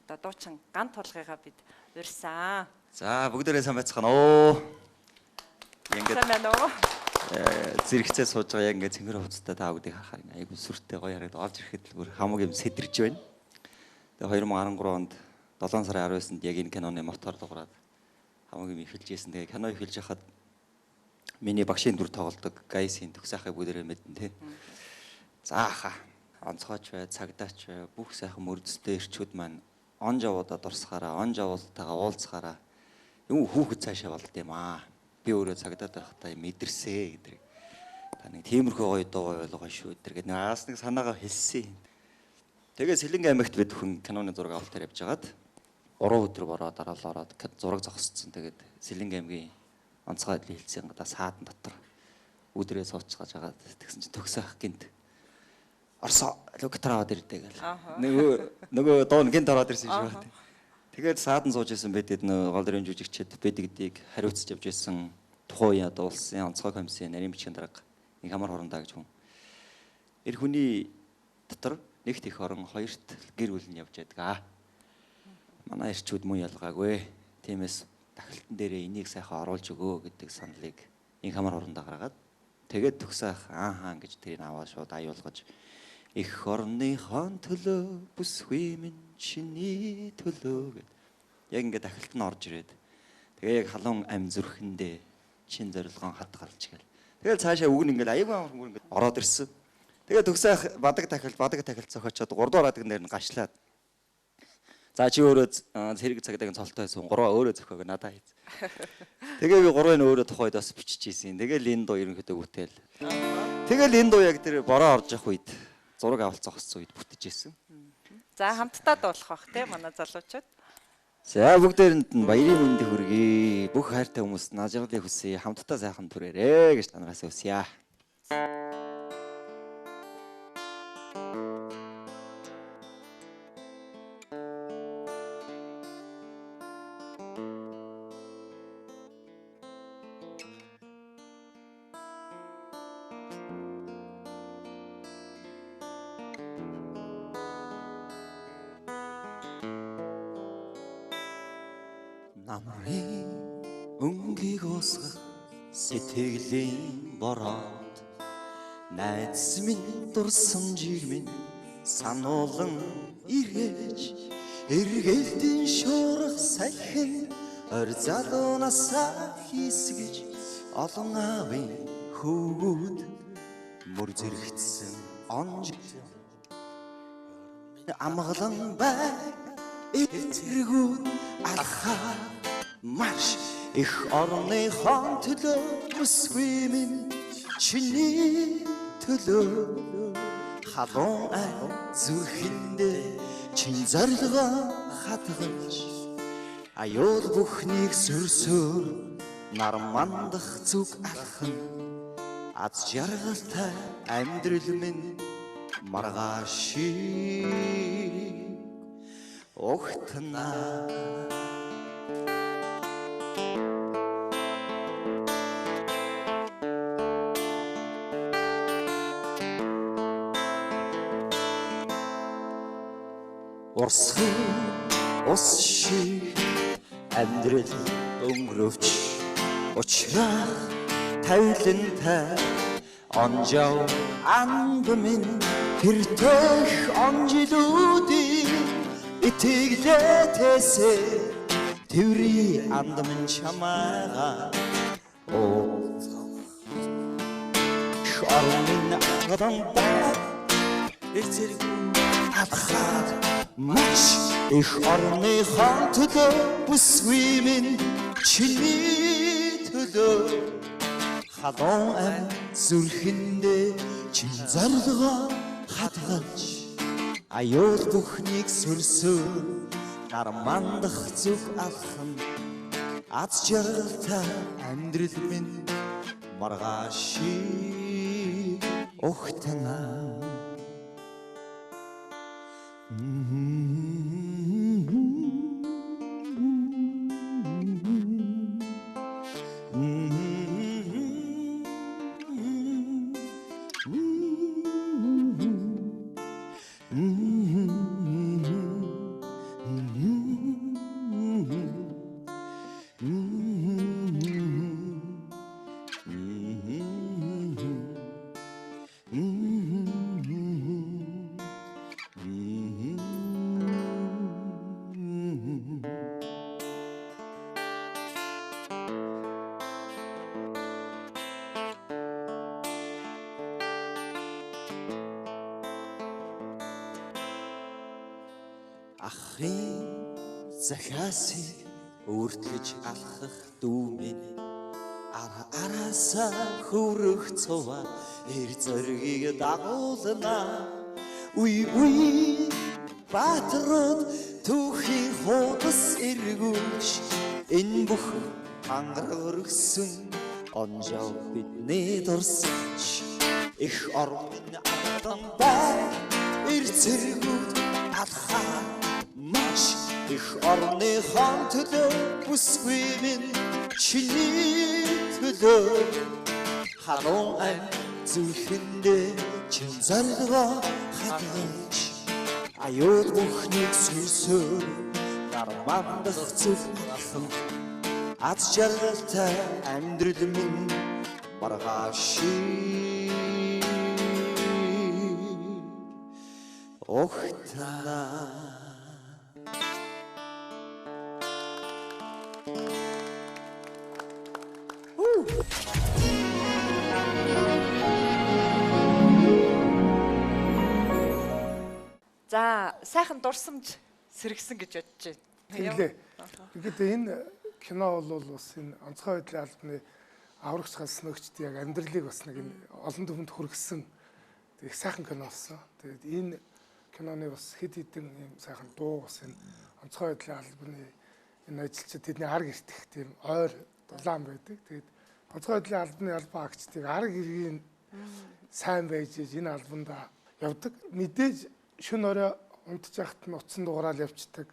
одоо дуучин Ган Тулгыгаа бид урьсан. За бүгдээрээ сайн байцгаана уу. Ингээд зэрэгцээ сууж байгаа яг ингээд цэнгэр хувцастай та бүгдийг харахаар айгу сүртэй гоё хараад орж ирэхэд л бүр хамаг юм сэдэрж байна. Тэгээ 2013 онд 7 сарын 19-нд яг энэ киноны мотор дуурайд хамаг юм эхэлж ийсэн. Тэгээ кино эхэлж хахад миний багшийн дүр тоглодог Гайсийн төгсөөхийг бүгдээрээ мэдэн тий. Зааха онцгойч бай, цагдаач бай, бүх сайхан мөрдөстэй ирчүүд маань он жавуудаа дурсахаараа, он жавуултайгаа уулзахаараа юм хүүхэд цаашаа болд юм аа. Би өөрөө цагдаад байхдаа мэдэрсэ гэдэг. Та нэг тиймэрхүү гоё дуу ойлгоо шүү гэдэг. Наас нэг санаагаа хэлсэн. Тэгээ Сэлэнг аймагт бид хүн киноны зураг авалтаар явж хагаад 3 өдөр бороо дараалал ороод зураг зогсцсон. Тэгээд Сэлэнг аймгийн онцгой байдлыг хэлсэн гадаа саадан дотор өдрөө сууцгааж хагаад тэгсэн чинь төгсөөх гинт Орсо логтар аваад ирдэг гэл. Нөгөө дуун гинт ороод ирсэн шүү. Тэгээд саадан сууж исэн бидэд нөгөө гол дөрийн жүжигчид бидэгдийг хариуцж явж исэн тухайн үеийн улсын онцгой комиссийн нарийн бичгийн дарга нэг хамар хорондоо гэж хүн. Эр хүний дотор нэгт их орон хоёрт гэр бүл нь явж байдаг. Манай эрчүүд мөн ялгаагүй. Тиймээс дахилтан дээрээ энийг сайхан оруулж өгөө гэдэг саналыг нэг хамар хорондоо гаргаад тэгээд төгсөөх аахан гэж тэрийг аваа шууд аюулгаж их орныхон төлөө бүсгүй минь чиний төлөө гэд. Яг ингээд дахилт нь орж ирээд. Тэгээ яг халуун ам зүрхэндээ чин зорилгон хадгалж гэл. Тэгэл цаашаа үг нь ингээд аягүй амар хүн ингээд ороод ирсэн. Тэгээ төгсөөх бадаг тахилт зохиочоод 3 дугаар адаг нэр нь гашлаад. За чи өөрөө зэрэг цагтаагийн цолтой байсан 3 өөрөө зохиог надаа хийц. Тэгээ би 3-ын өөрөө тухайд бас биччихсэн. Тэгэл энэ дуу ерөнхийдөө үтэл. Тэгэл энэ дуу яг тэр бороо орж явах үед зураг авалт зогссон үед бүтчихсэн. За хамтдаа дуулах бах те манай залуучууд. За бүгдээрэнд нь баярын мэндийг хүргэе. Бүх хайртай хүмүүст нажиглалыг хүсье. Хамтдаа сайхан түрээрээ гэж танараас өсье. Намрын өнгийг усгах сэтгэлийн бороод найз минь дурсамжийг минь сануулan иргэж эргэлтийн шуурх салхин ор залуунасаа хийсгэж олон аавын хөвгүүд мөр зэрэгцсэн онж амгалан бай эцэргүүд алхаа маш их орныхон төлөө бүсгүй минь чиний төлөө халуун ай зүрхэндээ чин зорилгоо хатгалж аюул бүхнийг сөрсөөр нар мандах зүг алхан аз жаргалтай амьдрал минь маргааш огтнаа Орсхын ус шиг амьдрал өнгөрөвч учрах тавилантай онжоо анд минь тэртэх онжилүүдийн итгэлээтэсээ тэрий анд минь чамаага шармин гадан бай эцэргүй алхаад маш их орныхон төлөө бүсгүй минь чиний төлөө халуун ам зүрхэндээ чин зорилгоо хатгалж аюул бүхнийг сөрсөөр нар мандах зүг алхан аз жаргалтай амьдрал минь маргааш огтнаа Ахын захиасыг өөртлөж алхах дүү минь араасаа хөрөх цуваа эр зоригийг дагуулна үе батрууд түүхийн хуудас эргүүлж энэ бүх ангараг өргсөн онжоо бидний дурсаж их ормын амтан бай эр зэргүүд алхаа маш их орныхон төлөө бүсгүй минь чиний төлөө халуун ай зүрхэндээ чин зорилгоо хатгалж аюул бүхнийг сөрсөөр нар мандах зүг алхан аз жаргалтай амьдрал минь маргааш огтнаа За сайхан дурсамж сэргсэн гэж бодож байна. Тэглээ. Тэгэхэд энэ кино бол бас энэ онцгой байдлын албаны аврагч галснагчд яг амьдралыг бас нэг олон түвшинд хүргэсэн их сайхан кино болсон. Тэгээд энэ киноны бас хэд хэдэн юм сайхан дуу бас энэ онцгой байдлын албаны энэ ажилчид тэдний арга иртэх тийм ойр дулаан байдаг. Тэгээд онцгой байдлын албаны албан агчдыг арга иргэн сайн байж энэ албанд явдаг. Мэдээж шөнө орой унтж яхад нь утсан дугаараар явцдаг.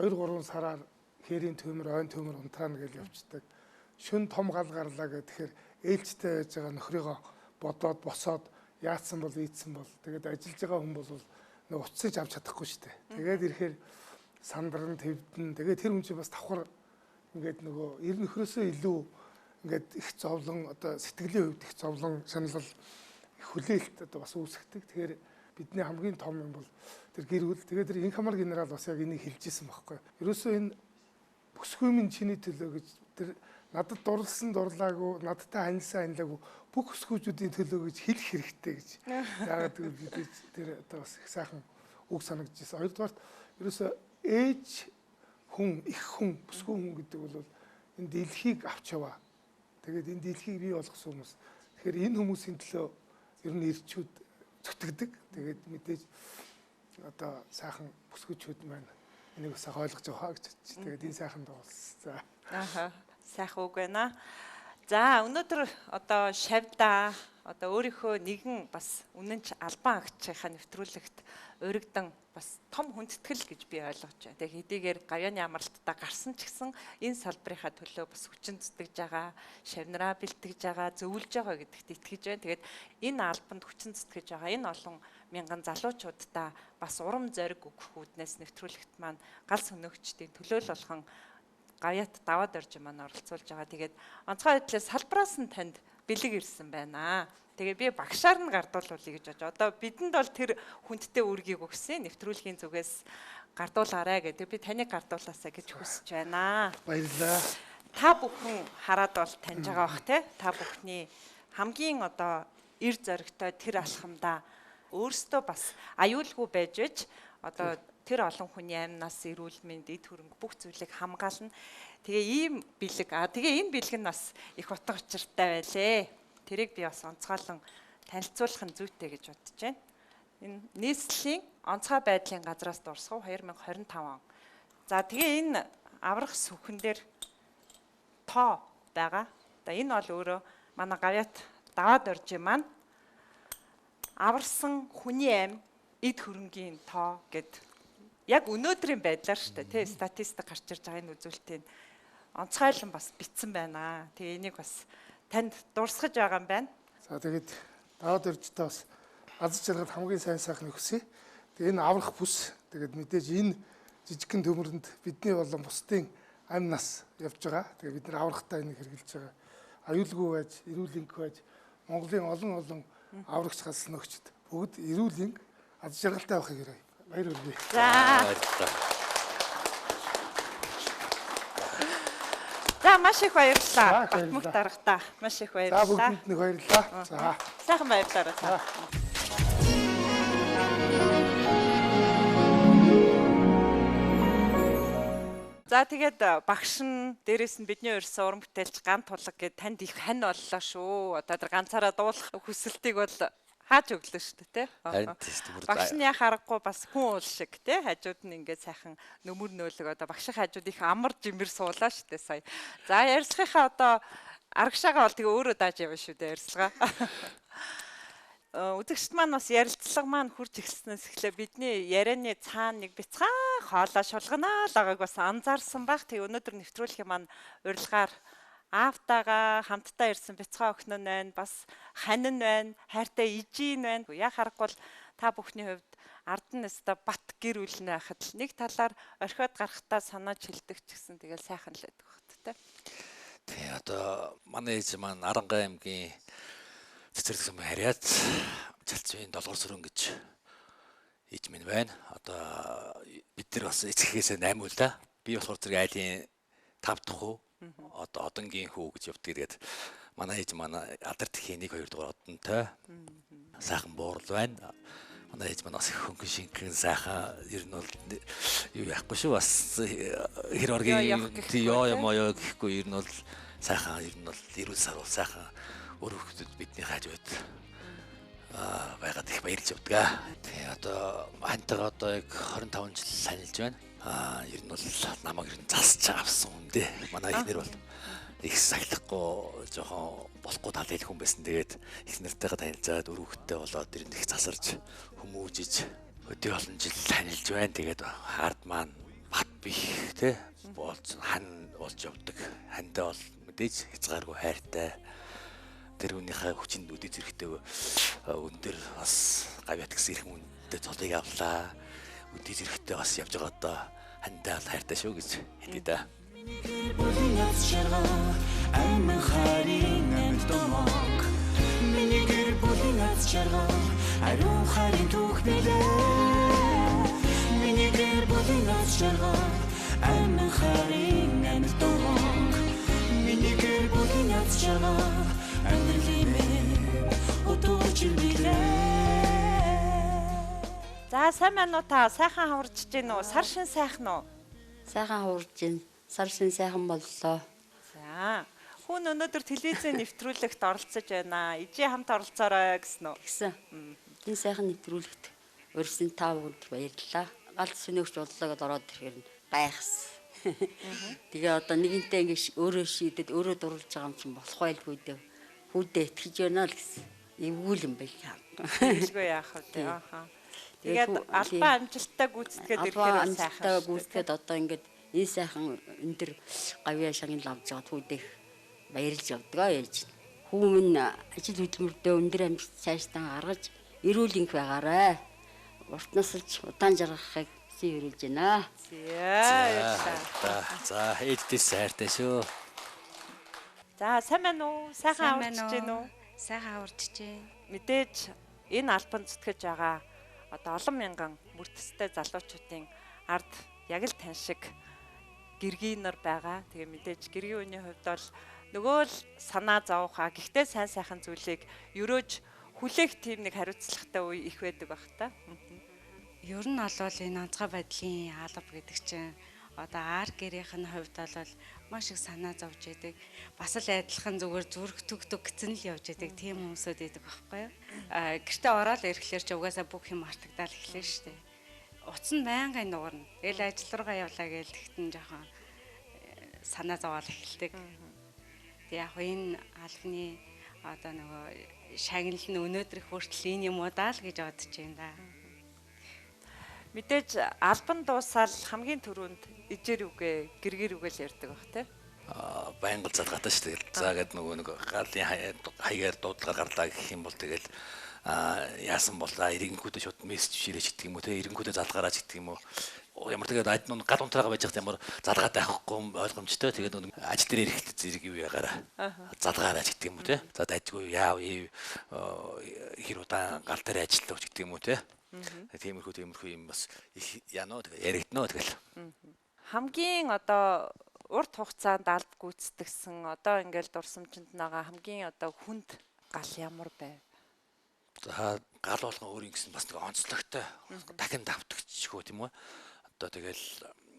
2-3 сараар хээрийн төмөр, ойн төмөр унтраана гэж явцдаг. Шөнө том гал гарлаа гэхээр ээлжтэй байж байгаа нөхрийгөө бодоод босоод яатсан бол ийдсэн бол тэгээд ажиллаж байгаа хүн бол нэг уцсаж авч чадахгүй шүү дээ. Тэгээд ирэхээр сандран твдэн тэгээд тэр хүн чинь бас давхар ингээд нөгөө ер нь нөхрөөсөө илүү ингээд их зовлон одоо сэтгэлийн хувьд их зовлон шаналл их хүлээлт одоо бас үүсгдэг. Тэгэхээр бидний хамгийн том юм бол тэр гэр бүл. Тэгээд тэр инх хамар генерал бас яг энийг хэлж ирсэн байхгүй. Ерөөсөө энэ бүсгүй минь чиний төлөө гэж тэр надад дурлсан дурлаагүй, надтай ханилсан ханилаагүй бүх өсгүүчүүдийн төлөө гэж хэлэх хэрэгтэй гэж. Яагаад гэвэл бид тэр одоо бас их сайхан үг санагдчихсан. Хоёрдугаарт ерөөсөө ээж хүн, их хүн, бүсгүй хүн гэдэг бол энэ дэлхийг авч яваа. Тэгээд энэ дэлхийг бий болгосон хүмүүс. Тэгэхээр энэ хүмүүсийн төлөө ер нь ирчүүд зүтгэдэг. Тэгээд мэдээж одоо сайхан бүсгүүчүүд маань энийг бас ойлгож байгаа гэж бодчих. Тэгээд энэ сайхан дуулсан. За. Аха. Сайхан үг байна. За өнөөдөр одоо шавьда одоо өөрийнхөө нэгэн бас үнэн ч албан агчийнхаа нэвтрүүлэгт уригдан бас том хүндэтгэл гэж би ойлгож байна. Тэгээ хэдийгээр гавьяаны амралтаа гарсан ч гэсэн энэ салбарынхаа төлөө бас хүчин зүтгэж байгаа, шавнараа бэлтгэж байгаа, зөвлөж байгаа гэдэгт итгэж байна. Тэгээд энэ албанд хүчин зүтгэж байгаа энэ олон мянган залуучуудаа бас урам зориг өгөх үүднээс нэвтрүүлэгт маань гал сөнөөгчдийн төлөөлөл болгон гавьяат даваад орж маань оролцуулж байгаа. Тэгээд онцгой байдлаар салбараас нь танд бэлэг ирсэн байна. Тэгээ би багшаар нь гардуулъя гэж бодож. Одоо бидэнд бол тэр хүндтэй үргийг өгсөн. Нэвтрүүлгийн зүгээс гардуулаарай гэдэг. Би таныг гардуулаасаа гэж хүсэж байна. Баярлалаа. Та бүхэн хараад бол таньж байгаа бах те. Та бүхний хамгийн одоо эр зоригтой тэр алхамдаа өөрсдөө бас аюулгүй байж вэж одоо тэр олон хүний амнаас эрүүл мэнд, эд хөрөнгө бүх зүйлийг хамгаална. Тэгээ ийм бэлэг тэгээ энэ бэлэг нь бас их утга учиртай байлээ. Тэрийг би бас онцгойлон танилцуулах нь зүйтэй гэж бодож байна. Энэ нийслэлийн онцгой байдлын газраас дурсгав 2025 он. За тэгээ энэ аврах сүхэн дээр тоо байгаа. За энэ бол өөрөө манай гавьяат даваад орж юм маань аварсан хүний амь эд хөрөнгийн тоо гэд яг өнөөдрийн байдлаар шүү дээ тий статистик гарч ирж байгаа энэ үзүүлэлтийн онцгойлон бас битсэн байна. Тэгээ энийг бас танд дурсгаж байгаа юм байна. За тэгээд даваад оржтой бас аз жаргал хамгийн сайн сайхан өгсөе. Тэгээ энэ аврах бүс тэгээд мэдээж энэ жижигхэн төмөрөнд бидний болон бусдын амь нас явж байгаа. Тэгээ бид нар аврахтаа энийг хэрэгжилж байгаа. Аюулгүй байж, эрүүл энх байж Монголын олон аврагч галс нөхчд бүгд эрүүл энх аз жаргалтай байхыг хэрэг. Баяр хүргэе. За маш их баярлалаа. Батмөх дарагтаа маш их баярлалаа. За бүгдэнд нэг баярлалаа. За. Сайхан баярлалаа. За тэгээд багш нь дээрээс нь бидний урьсан уран бүтээлч Ган Тулаг гэд танд их хань боллоо шүү. Одоо тэр ганцаараа дуулах хүсэлтийг бол хааж өглөө шүү дээ тий. Багш нь яхаа аргагүй бас хүн уул шиг тий хажууд нь ингээд сайхан нөмөр нөөлөг одоо багшийн хажууд их амар жимэр суулаа шүү дээ сая. За ярьслахынхаа одоо аргашаага бол тэгээ өөрөө дааж явна шүү дээ ярьслага. Үзэгчд маань бас ярилцлага маань хурж эхэлснээс эхлээ бидний ярианы цаана нэг бяцхан хоолой шулганаа л байгааг бас анзаарсан баг. Тэгээ өнөөдөр нэвтрүүлгийн маань урилгаар Аавтайгаа хамтдаа ирсэн бяцхан охин нь байна, бас ханин байна, хайртай ижийн байна. Яг харахгүй бол та бүхний хувьд ард нь өстө бат гэр бүл байхад л нэг талаар орхиод гарахтаа санааж хэлдэг ч гэсэн тэгэл сайхан л байдаг багт те. Тий одоо манай ээж маань Арангаа аймгийн цэцэрлэг сумын харьяат Жалцвийн 7 сүрэн гэж ээж минь байна. Одоо бид нар бас эцгээс 8 үл да. Би болохоор зэрэг айлын 5 дахь хүү. Одоо одонгийн хүү гэж явдаг. Тэгээд манай ээж манай алдар тэхийн 1 2 дугаар одонтой. Сайхан буурал байна. Манай ээж манай бас хөнгөн шинхэн сайхан ер нь бол юу яахгүй шүү бас хэр оргийн ёо ёо гэхгүй ер нь бол сайхан ер нь бол эрүүл сарвал сайхан өөр хүмүүс бидний хажууд байгаад их баярлж явдаг. Тэгээ одоо хантайгаа одоо яг 25 жил танилж байна. Ер нь бол намайг ер нь засч авсан хүн дээ. Манай ихнэр бол их сахилахгүй жоохон болохгүй тал хэл хүн байсан. Тэгээд их нартайгаа танилцаад өр хөвгттэй болоод ер нь их засарч хүмүүжиж өдөө олон жил танилж байна. Тэгээд хард маань бат бих те болж хан болж явдаг. Хандаа бол мэдээж хязгааргүй хайртай. Тэр хүнийхээ хүчинд үдээ зэрэгтэй өндөр бас гавьяат гэсэн их хүнтэй цолыг авлаа. Үдээ зэрэгтэй бас явж байгаа одоо хандаа хайртай шүү гэж хэлээ да. Амин харин амин томог миний гэр бүлийн аз жаргал ариун харин түүхнэлээ миний гэр бүлийн аз жаргал амин харин амин томог миний гэр бүлийн аз жаргал амин лимээ утууч билээ. За сайн байна уу та? Сайхан хаварч гин үү? Сар шин сайхан уу? Сайхан хаварж гин. Сар шин сайхан боллоо. За. Хүн өнөөдөр телевизэн нэвтрүүлэгт оролцож байна. Ижи хамт оролцоорой гэсэн үү? Гэсэн. Энэ сайхан нэвтрүүлэгт өрсөн та бүхэнд баярлалаа. Галт сүнэгч боллоо гэдээ ороод ирэхээр гайхс. Тэгээ одоо нэгэнтээ ингэ өөрөө шийдэд өөрөө дурлж байгаа юм чинь болох байлгүй дээ. Хүүдээ итгэж байна л гэсэн. Эвгүй юм байна. Эвгүй яах вэ? Ааха. Тэгээд албаа амжилттай гүйцэтгээд ирэхээр сайхан. Гүйцэтгээд одоо ингэ энэ сайхан өндөр гавьяа шагнал авч байгаа хүүдээ баярлж явдгаа яаж. Хүмүүс ажил хөдөлмөртөө өндөр амжилт цаашдаа гаргаж эрүүл инх байгаарай. Урт насалж удаан жаргахыг хүсэж байна. За ээдтэй сайртай шүү. За сайн байна уу? Сайхан аварч гин үү? Сайхан аварч гин. Мэдээж энэ албан зүтгэж байгаа одоо олон мянган мөрдөстэй залуучуудын ард яг л тань шиг гэргийн нар байгаа. Тэгээ мэдээж гэргийн үеийн хувьд бол нөгөө л санаа зовхаа. Гэхдээ сайн сайхан зүйлийг өрөөж хүлээх тийм нэг хариуцлагатай үе их байдаг бах та. Ер нь бол энэ онцгой байдлын алба гэдэг чинь одоо ар гэрийнх нь хувьд бол маш их санаа зовж идэг. Бас л адилхан зүгээр зүрх төгтөг гэсэн л явж идэг. Тийм хүмүүсүүд идэг байхгүй юу? Гэртээ ороод ирэхлээр ч угаасаа бүх юм мартагдал эхлэв шүү дээ. Утас нь байнгын нуурна. Тэгэл ажил руугаа явлаа гэж тэгтэн жоохон санаа зовоол эхэлдэг. Яг энэ албаны одоо нөгөө шагнал нь өнөөдрөх хүртэл энэ юм уу даа л гэж бодож байна да. Мэдээж албан дуусаад хамгийн түрүүнд ижээр үгээ гэргэр үгээл ярьдаг бах тий. Байнга залгаатай шүү дээ. За гээд нөгөө нэг галын хаягаар дуудлага гарлаа гэх юм бол тэгэл яасан боллаа ирэнгүүтээ шууд мессеж ширэж гэдэг юм уу те ирэнгүүтээ залгаараач гэдэг юм уу ямар тэгээд ад нүн гал унтраагаа байж хат ямар залгаатай авахгүй ойлгомжтой тэгээд нүн ажил дээр ирэхэд зэрэг юу ягаараа залгаараач гэдэг юм уу те за дайггүй яав хэр удаан гал дээр ажиллаж гэдэг юм уу те тиймэрхүү юм бас их яано тэгээд яригдноо тэгэл хамгийн одоо урт хугацаанд алд гүйцэтгсэн одоо ингээл дурсамжинд байгаа хамгийн одоо хүнд гал ямар байв? За гал болгон өөр юм гэсэн бас нэг онцлогтой дахин давтагчгүй тийм үү. Одоо тэгэл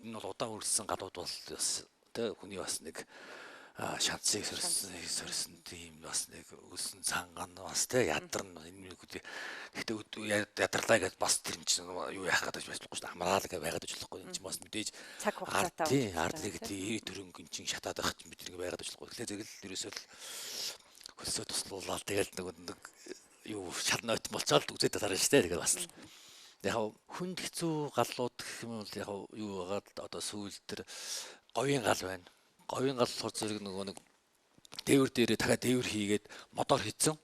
энэ бол удаан үргэлжлсэн галууд бол бас тэ хүний бас нэг шанцыг сөрсөн тийм бас нэг өсөн цанган бас тэ ядарна энэ нэг гэхдээ ядарлаа гэж бас тэр чинь юу яах гэдэг байж болохгүй шүү дээ. Хамраалал гэж байгаад байж болохгүй энэ чинь бас мэдээж цаг хугацаатай тийм ард нэг тийм төрөнгөн чинь шатаад байх чинь бид нэг байгаад байж болохгүй. Тэгэхээр зэрэг ерөөсөө хөлсөө туслуулаад тэгэл нэг юу шалнойт болцоод үзээд тарах штэ тэгээд бас л яг хүнд хэцүү галууд гэх юм бол яг юу байгаад одоо сүүл төр говийн гал байна. Говийн гал болохоор зэрэг нөгөө нэг дээвэр дээрээ дахиад дээвэр хийгээд модоор хийцэн.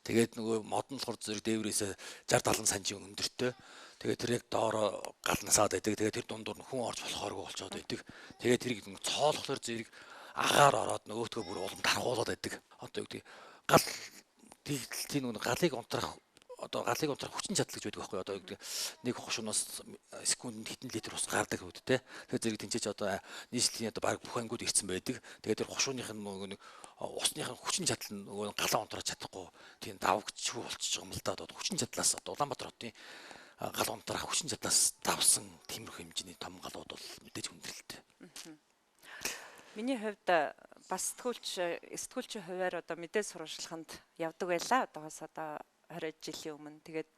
Тэгээд нөгөө мод нь болохоор зэрэг дээврээсээ 60 70 санжийн өндөртэй. Тэгээд тэр яг доороо галнасаад байдаг. Тэгээд тэр дундуур нь хүн орж болохооргүй болцоод байдаг. Тэгээд тэрийг цоолохлоор зэрэг агаар ороод нөгөөтгөө бүр улам даргуулаад байдаг. Одоо юу гэдэг гал тийм нэг галыг унтрах одоо галыг унтрах хүчин чадал гэж байдаг байхгүй одоо нэг хушуунаас секундэд хэдэн литр ус гардаг хүүд те тэгэхээр зэрэг тэнцээч одоо нийслэлийн одоо баг бүх ангууд ирсэн байдаг тэгээд тэр хушууных нь нэг усных нь хүчин чадал нь нөгөө галаа унтрах чадахгүй тийм давгчгүй болчихж байгаа юм л да одоо хүчин чадлаас одоо Улаанбаатар хотын гал унтрах хүчин чадлаас давсан тиймэрхүү хэмжээний том галууд бол мэдээж хүндрэлтэй. Миний хувьд бас сэтгүүлчийн хувьар одоо мэдээ сурвалжлаханд явдаг байлаа. Одоос одоо 20 жилийн өмнө. Тэгээд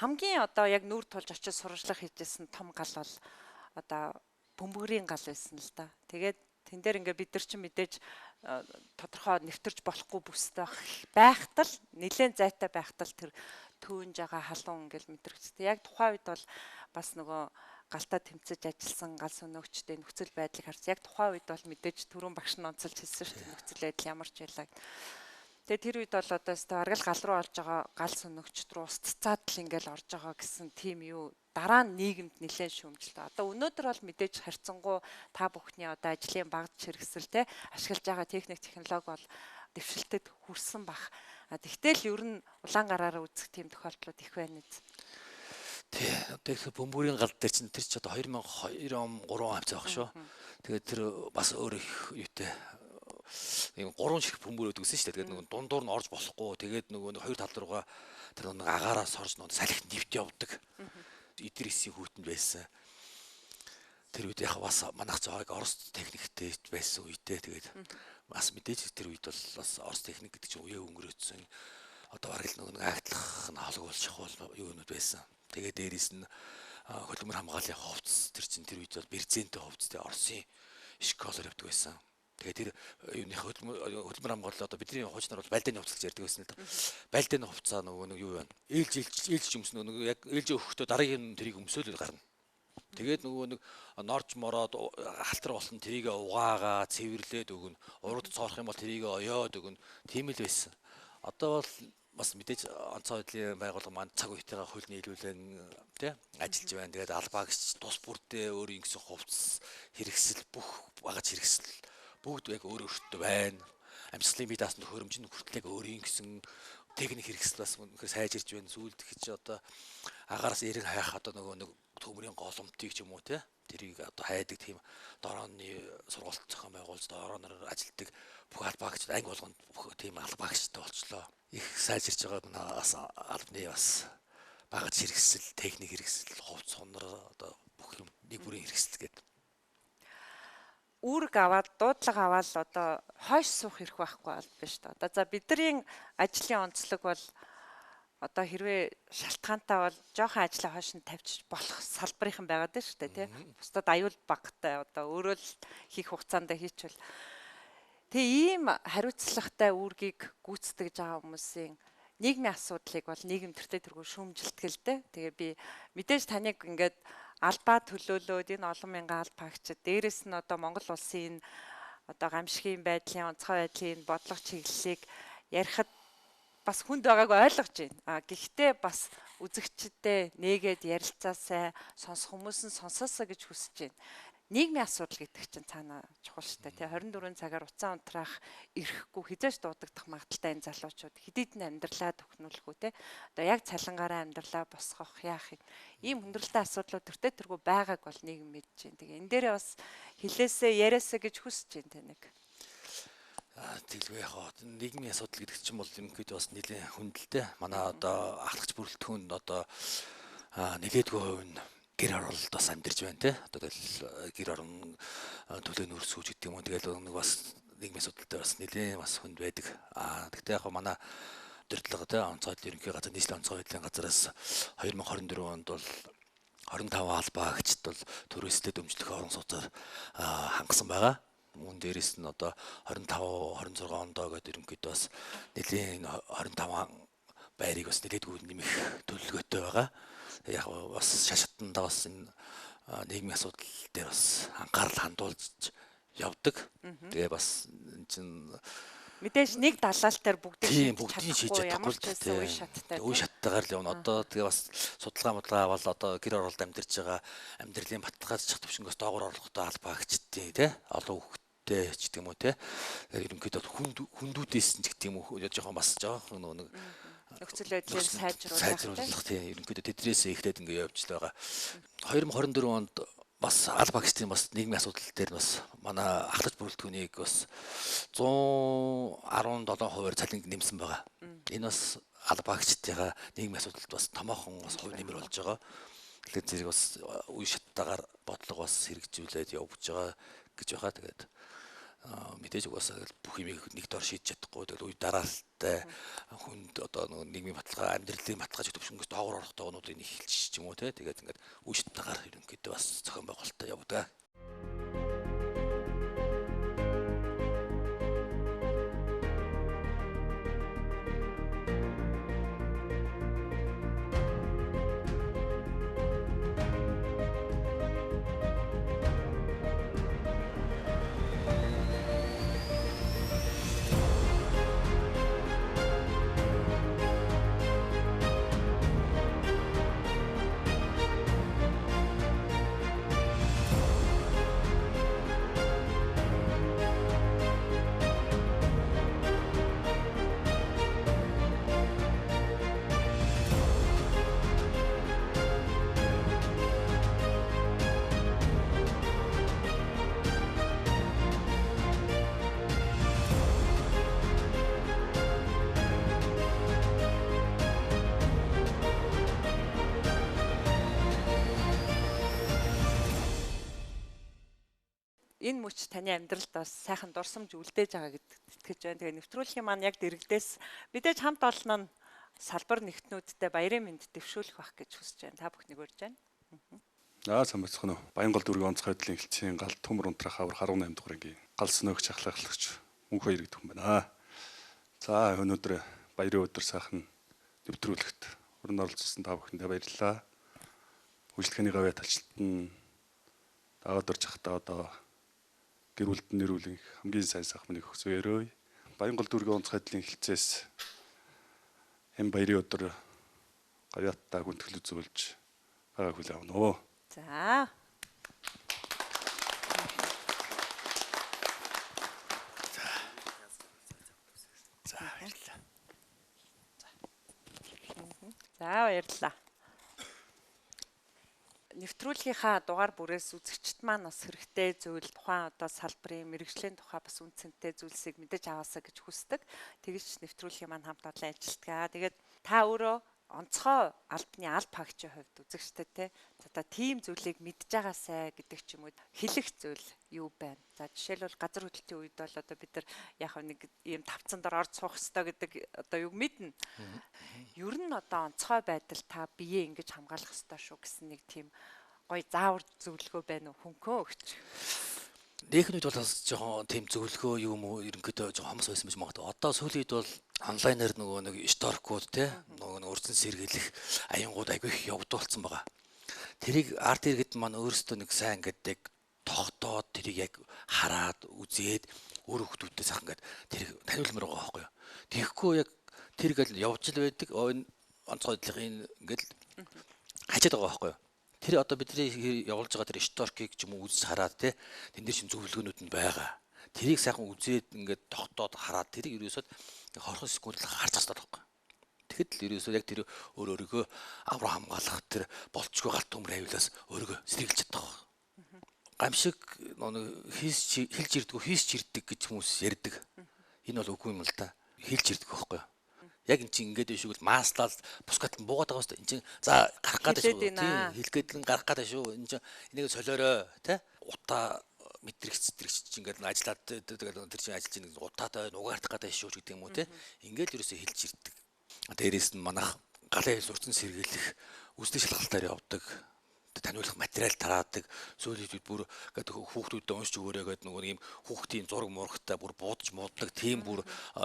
хамгийн одоо яг нүүр тулж очиж сурвалжлах хийжсэн том гал бол одоо бөмбөрийн гал байсан л да. Тэгээд тэн дээр ингээ бид нар чинь мэдээж тодорхой нэвтэрч болохгүй бүстэй байхтал нэлээд зайтай байхтал тэр төөнж байгаа халуун ингээл мэдрэгчтэй. Яг тухайн үед бол бас нөгөө галтаа тэмцэж ажилласан гал сүнөөгчтэй нөхцөл байдлыг харсан. Яг тухайн үед бол мэдээж түрүүн багш нь онцолж хэлсэн шүү дээ. Нөхцөл байдал ямар ч байлаа. Тэгээ тэр үед бол одоо бараг л гал руу олж байгаа гал сөнөгчд рүү устцаад л ингээл орж байгаа гэсэн тийм юу дараа нь нийгэмд нэлээд шүүмжлээ. Одоо өнөөдөр бол мэдээж харьцангуй та бүхний одоо ажлын багц хэрэгсэл те ашиглаж байгаа техник технологи бол дэвшилтэд хүрсэн бах. Тэгтэл ер нь улаан гараараа үзэх тийм тохиолдлууд их байна биз. Тий, одоо их бөмбөрийн гал дээр чинь тэр ч одоо 2002 он 3 авч байгаа шүү. Тэгээд тэр бас өөр их юутэй ийм 3 шиг бөмбөр өгдөгсөн шүү дээ. Тэгээд нөгөө дундуур нь орж болохгүй. Тэгээд нөгөө хоёр тал руугаа тэр нөгөө агаараас орж нөгөө салхи нэвт явдаг. Идрисийн хүүтэнд байсан. Тэр үед яг бас манайх зоог Орос техниктэй байсан үедээ тэгээд бас мэдээж тэр үед бол бас Орос техник гэдэг чинь үеэ өнгөрөөцсөн. Одоо бараг л нөгөө агтлах нь холог болж явах юунууд байсан. Тэгээд дээрэс нь хөдөлмөр хамгааллын хувцас тэр чинь тэр үед бол Берзентэй хувцастай Оросын школоор явдаг байсан. Тэгээд тэр юуны хөдөлмөр хамгаалал одоо бидний хуучнаар бол байлдааны хувцас ярьдаг байсан л да. Байлдааны хувцас нөгөө юу вэ? Ээлж өмснө нөгөө яг ээлж өгөхдөө дараагийн тэрийг өмсөөлөл гарна. Тэгээд нөгөө нэг норж мороод халтар болсон тэрийг угаагаа цэвэрлээд өгнө. Урд цоорох юм бол тэрийг оёод өгнө. Тийм л байсан. Одоо бол бас мэдээж онцгой байдлын байгууллага маань цаг үетэйгээ хууль нийлүүлэн тий ажиллаж байна. Тэгээд албаагч тус бүрдээ өөрийн гэсэн хувцас хэрэгсэл бүх багаж хэрэгсэл бүгд яг өөр өөртөө байна. Амьсгалын бие даасан хөрөмжийн хүртлэг өөрийн гэсэн техник хэрэгсэл бас үнэхээр сайжирж байна. Сүүлд гэж одоо агаараас эрен хайх одоо нөгөө нэг төмрийн голомтыг ч юм уу тий тэрийг одоо хайдаг тийм дорооны сургалт зохион байгуулж дорооноор ажилтдаг бүх албаагчид анги болгонд бүх тийм албаагчтай болчлоо. Их сайжирч байгаа нас албаны бас багаж хэрэгсэл, техник хэрэгсэл, хувцас хонор одоо бүх юм нэг бүрийн хэрэгсэл гэдэг. Үүрэг аваад дуудлага аваад одоо хойш суух хэрэг байхгүй бол биш та. Одоо за бидний ажлын онцлог бол одоо хэрвээ шалтгаантай бол жоохон ажлаа хойш нь тавьчих болох салбарынхан байгаад байна шүү дээ тий. Бусдад аюул багтай одоо өөрөө л хийх хугацаанд хийчихвэл тэгээ ийм хариуцлагатай үүргийг гүйцэтгэж байгаа хүмүүсийн нийгмийн асуудлыг бол нийгэм төртөө тэргүй шүүмжилдэг л дээ. Тэгээ би мэдээж таныг ингээд албаа төлөөлөөд энэ олон мянган албаагчид дээрэс нь одоо Монгол улсын одоо гамшигын байдлын онцгой байдлын бодлого чиглэлийг ярихад бас хүнд байгааг ойлгож байна. Гэхдээ бас үзэгчдэд нээгээд ярилцаасай сонсох хүмүүс нь сонсоосоо гэж хүсэж байна. Нийгмийн асуудал гэдэг чинь цаана чухал шүү дээ. 24 цагаар уцаан унтраах ирэхгүй хизээш дуудагдах магадaltaй энэ залуучууд хэдийд нь амьдралаа төхнүүлэхгүй те. Одоо яг цалингаараа амьдралаа босгох яах юм. Ийм хүндрэлтэй асуудлууд төртөө тэргүй байгааг бол нийгэм мэдж байна. Тэгээ энэ дээрээ бас хэлээсээ яриасаа гэж хүсэж байна таныг. Тэглгүй яхаа нийгмийн асуудал гэдэг чинь бол ерөнхийдөө бас нэлээд хүндэлтэй. Манай одоо ахлагч бүрэлдэхүүнд одоо нэлээдгүй хувь нь гэр оролт бас амьдарч байна те. Одоо тэгэл гэр орон төлөөний өрсөж гэдэг юм уу. Тэгэл нэг бас нийгмийн асуудалтай бас нэлээд бас хүнд байдаг. Гэхдээ яг манай удирдлага те онцгой ерөнхий газар нийслэлийн онцгой байдлын газараас 2024 онд бол 25 албаагчд бол төрөөстэй дэмжлэх орон сууцаар хангасан байгаа. Мөн дээрээс нь одоо 25 26 ондоо гэдэг ерөнхийдөө бас нэлийн 25 байрыг бас нэлээдгүй нэмэх төлөвлөгөөтэй байгаа. Яг бас шашаатанда бас энэ нийгмийн асуудал дээр бас анхаарал хандуулж явдаг. Тэгээ бас энэ чинь мэдээж нэг далаалтаар бүгдийг шийдэж чадахгүй үе шаттайгаар л явна. Одоо тэгээ бас судалгаа авал одоо гэр оролт амьдарч байгаа амьдралын баталгаач төвшнгөөс доогоор орлоготой албаагчдын тий олон хүүхдтэй ч гэдэг юм уу тий ерөнхийдөө хүндүүдээс ч гэдэг юм уу жоохон бас жоохон нэг нөхцөл байдлыг сайжруулах тий ерөнхийдөө тэдрээс ихлээд ингэ явж л байгаа. 2024 онд бас албаагчдын бас нийгмийн асуудал дээр бас манай ахлагч бүрэлдэхүүнийг бас 117% цалин нэмсэн байгаа. Энэ бас албаагчдынхаа нийгмийн асуудалд бас томоохон бас хувь нэмэр болж байгаа. Тэгэхээр зэрэг бас үе шаттайгаар бодлого бас хэрэгжүүлээд явж байгаа гэж байгаа. Тэгээд мэдээж угаасаа бүх юмыг нэг дор шийдэж чадахгүй. Тэгээд үе дараалалтай хүнд одоо нийгмийн баталгаа, амьдралын баталгааж төвшнгөөс доогоор орох тоонуудыг эхэлж ч юм уу те. Тэгээд ингээд үе шаттайгаар ерөнхийдөө бас зохион байгуулалтаа явуулдаг. энэ мөч таны амьдралд бас сайхан дурсамж үлдээж байгаа гэдэгт итгэж байна. Тэгээ нэвтрүүлгийн маань яг дэрэгдээс мэдээж хамт олон нь салбар нэгтнүүдтэй баярын мэнд дэвшүүлэх байх гэж хүсэж байна. Та бүхнийг урьж байна. Сайн байцгаана уу. Баянгол дүүргийн онцгой байдлын хэлтсийн гал төмөр унтрах авар 18 дугаар ангийн гал сөнөөгч ахлагч мөнх хоёр гэдэг хүн байна. За өнөөдөр баярын өдөр сайхан нэвтрүүлэгт уран оролцсон та бүхэндээ баярлалаа. Үйлчлэгээний гавьяа талчилт нь дагаад орж хахта одоо гэр бүлд нэрүүлэн хамгийн сайн сайхмыг өгсөөрөө. Баянгол дүүргийн онцгой байдлын хэлтсээс энэ баярын өдөр гавьяатаа хүндэглэл зөвлөж байгаа хүлээн авна уу. За. За баярлалаа. Нэвтрүүлгийнхаа дугаар бүрээс үзэгчд маань бас хэрэгтэй зүйл тухайн одоо салбарын мэрэгжлийн тухай бас үнцэнтэй зүйлсийг мэдэж аваасаа гэж хүсдэг. Тэгэж нэвтрүүлгийн маань хамт олон ажилтгаа. Тэгээд та өөрөө онцгой албаны аль багчийн хувьд үзэгчтэй те за тийм зүйлийг мэдж байгаасай гэдэг ч юм уу хэлэх зүйл юу байна. За жишээлбэл газар хөдлөлтийн үед бол одоо бид нар яг нэг ийм тавцан дор орж суух хэрэгтэй гэдэг одоо юу мэднэ. Ер нь одоо онцгой байдал та бие ингэж хамгаалах хэрэгтэй шүү гэсэн нэг тийм гоё заавар зөвлөгөө байна уу хөнгөө өгч. Нэхнүүд бол бас жоохон тийм зөвлөгөө юм уу ерөнхийдөө жоохон хомс байсан байж магадгүй. Одоо сүүлийн үед бол онлайнаар нөгөө нэг шторкууд те нөгөө урьдчилан сэргийлэх аянгууд айгүй их явагдуулсан байгаа. Тэрийг арт иргэд маань өөрсдөө нэг сайн ингээд тогтоод тэрийг яг хараад үзээд өөр хүмүүстэй сайхан ингээд тэрийг таниулмаар байгаа байхгүй юу. Тэгэхгүй яг тэр ингээд явж л байдаг энэ онцгой байдлын ингээд хажаад байгаа байхгүй юу. Тэр одоо бидний явуулж байгаа тэр шторкийг ч юм уу үзэж хараад те тэн дээр шин зөвлөгөөнүүд нь байгаа. Тэрийг сайхан үзээд ингээд тогтоод хараад тэрийг ерөөсөд 20 секунд л харж тастаад байгаа. Тэгэхэд л ерөөсөө яг тэр өөрөөгөө авраа хамгаалах тэр болцгүй галт төмөр хавилаас өөрийгөө сэргийлж чаддаг байна. Гамшиг хэлж ирдэг, хийсч ирдэг гэж хүмүүс ярьдаг. Энэ бол үгүй юм л да. Хэлж ирдэг байхгүй юу? Яг эн чинь ингээд биш үгүй маслал бусгат нь буугаад байгаа хэвээр эн чинь за гарах гэдэг шүү. Тийм хэлэх гээд л гарах гэдэг шүү. Эн чинь энийг солиорой те утаа мэдрэгч чинь ингээд ажиллаад тэр чинь ажиллаж нэг утаатай нугаартах гэдэг шүү гэдэг юм уу те. Ингээд ерөөсөө хэлж ирдэг. Дээрээс нь манайх галын урьдчилан сэргийлэх үстэй шалгалтаар явдаг. Таниулах материал тараадаг. Сүүлийн үед бүр гэдэг хүүхдүүдэд уншиж өгөөрэй гэдэг нөгөө юм хүүхдийн зураг мурагтай бүр буудаж мууддаг тийм бүр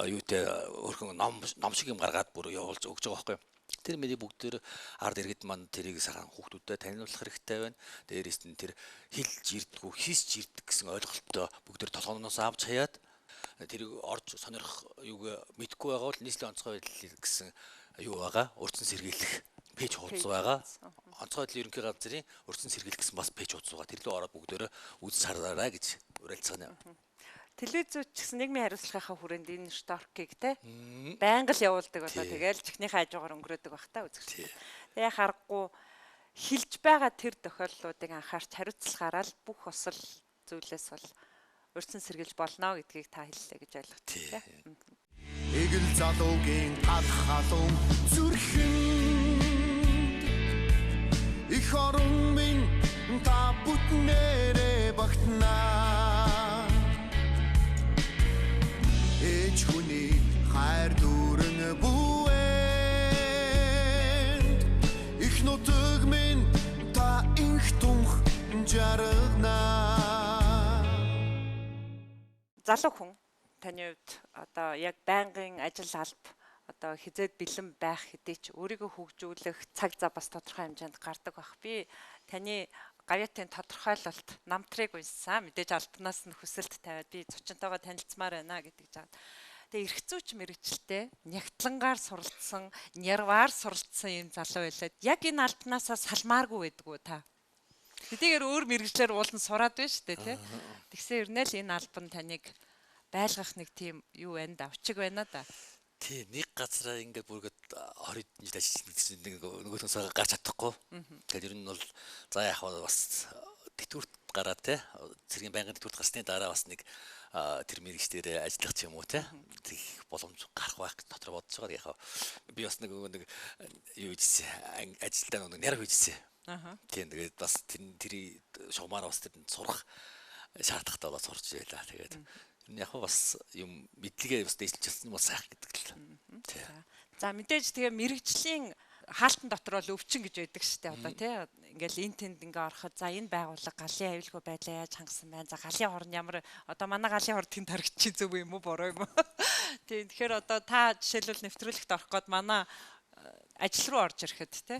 юутэй өөрхөн ном шиг юм гаргаад бүр явуулж өгч байгаа байхгүй. Тэр миний бүгдээр ард иргэд маань тэрийг сайхан хүүхдүүдэд таниулах хэрэгтэй байна. Дээрээс нь тэр хэлж ирдэггүй хийсч ирдэг гэсэн ойлголттой бүгдээр толгооноос авч хаяад тэрийг орж сонирх юуг мэдгүй байгаа бол нийслэлийн онцгой байдал гэсэн юу байгаа. Урьдчилан сэргийлэх пэйж хуудас байгаа. Онцгой байдлын ерөнхий газрын урьдчилан сэргийлэх гэсэн бас пэйж хуудас байгаа. Тэр лөө ороод бүгдөө үзэж хараарай гэж уриалцгаана. Телевизүүд ч гэсэн нийгмийн хариуцлагынхаа хүрээнд энэ шторкийг те байнга л явуулдаг болоо тэгээл чихнийхээ хажуугаар өнгөрөөдөг бах та үзэгчтэй. Тэгээ харахгүй хилж байгаа тэр тохиолдлуудыг анхаарч хариуцлагаараа л бүх осол зүйлээс бол урьдчилан сэргийлж болно гэдгийг та хэллээ гэж ойлгочих те. Эгэл залуугийн талх халуун зүрхэнд их орон минь та бүтнээрээ багтнаа. Ээж хүний хайр дүүрэн бүвэнд их нутаг минь та инх тунх жаргнаа. Залуу хүн таны хувьд одоо яг байнгын ажил алба одоо хизээд бэлэн байх хэдий ч өөрийгөө хөгжүүлэх цаг зав бас тодорхой хэмжээнд гардаг байх. Би таны гавьяатын тодорхойлолт намтрыг уншсан. Мэдээж албанаас нь хүсэлт тавиад би зочинтойгоо танилцмаар байна гэдэг жаад. Тэгээ эрхцүүч мэрэгчлээ нягтлангаар суралцсан, нярваар суралцсан юм залуу байлаа. Яг энэ албанаасаа салмааргүй байдгүй та. Хэдийгээр өөр мэрэгчлэр уулын сураад байна шүү дээ тий. Тэгсэн ернээл энэ албан таныг байлгах нэг тийм юу байна да, авчиг байна да. Тий, нэг газараа ингээд бүргээд 20 жил ажиллаж нэг нөгөөсөө гарч чадахгүй. Тэгэхээр ер нь бол за яг бас тэтгүрт гараад те цэргийн байнгын тэтгүрт гарсны дараа бас нэг тэр мэрэгчдээр ажиллах ч юм уу те тэг боломж гарах байх дотор бодож байгаа. Яг би бас нэг юу хийжсэн ажилдаа нэг нэр хийжсэн. Тийм тэгээд бас тэр шугамаар бас тэр сурах шаардлагатай болоод сурч байлаа. Тэгээд яг бас юм мэдлэгээ бас дэвшилжсэн бол сайх гэдэг л. За мэдээж тэгээ мэрэгжлийн хаалтан дотор бол өвчин гэж байдаг шүү дээ одоо тий. Ингээл энэ тэнд ингээ ороход за энэ байгууллага галын аюулгүй байдлаа яаж хангасан байна. За галын хор нь ямар одоо манай галын хор тэнд харагдчих зөв юм уу буруу юм уу. Тийм тэгэхээр одоо та жишээлбэл нэвтрүүлэгт орох гээд манай ажил руу орж ирэхэд тий.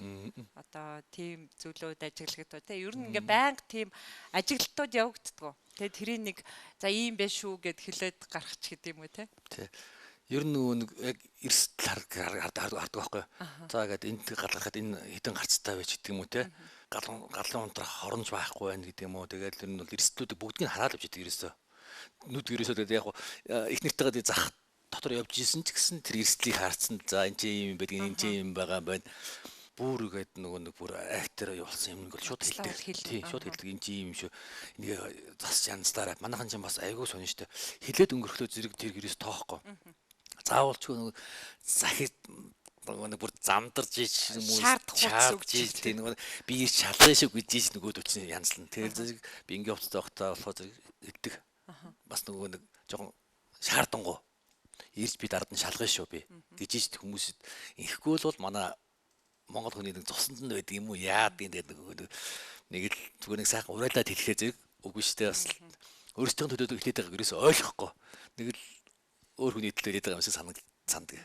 Одоо тийм зүйлүүд ажиглагдав тий. Ер нь ингээ байнга тийм ажиглалтууд явагддаг. Тэгээ тэрийг нэг за ийм байж шүү гэд хэлээд гарах ч гэдэг юм уу тий. Тий. Ер нь нэг яг эрсдэл хардаг байхгүй. За ингээд энд галгарахад энэ хідэн гарцтай байж гэдэг юм уу те. Галын унтрах хоромж байхгүй байна гэдэг юм уу. Тэгээд ер нь бол эрсдлүүдийг бүгдийг хараад авч идэг ерөөсөө. Нүд ерөөсөө тэгээд яг их нэртэйгээ зах дотор явж исэн ч гэсэн тэр эрсдлийг харцсан. За энэ чинь юм байдаг, энэ чинь юм байгаа байна. Бүр гээд нөгөө нэг бүр актер явуулсан юм бол шууд хэлдэг. Тий, шууд хэлдэг энэ чинь юм шүү. Энийг зас янзлаараа манайхан чинь бас айгүй сонь штэ. Хилээд өнгөрөхлөө зэрэг тэр гэрээс тоохгүй. Заавал ч нөгөө захид нөгөө бүр замдарж ич юм уу шаардж ич тийм нөгөө би шалгах шиг гэж ич нөгөө төчний янзлан. Тэр зэрэг би ингээ хувцас тавахтаа болохоо зэрэг хэлдэг. Бас нөгөө нэг жоохон шаардангуй. Ирж би дард нь шалгах шүү би гэж ич хүмүүсэд инхгүй бол манай Монгол хүний нэг цуснд нь байдаг юм уу яад гэдэг нэг л зүгээр нэг сайхан урайлаад хэлэхээ зэрэг үгүй штэ бас өөрсдөө төлөөд хэлээд байгааг ерөөсөй ойлгохгүй. Нэг л өөр хүний төлөө хэлээд байгаа юм шиг сандаг.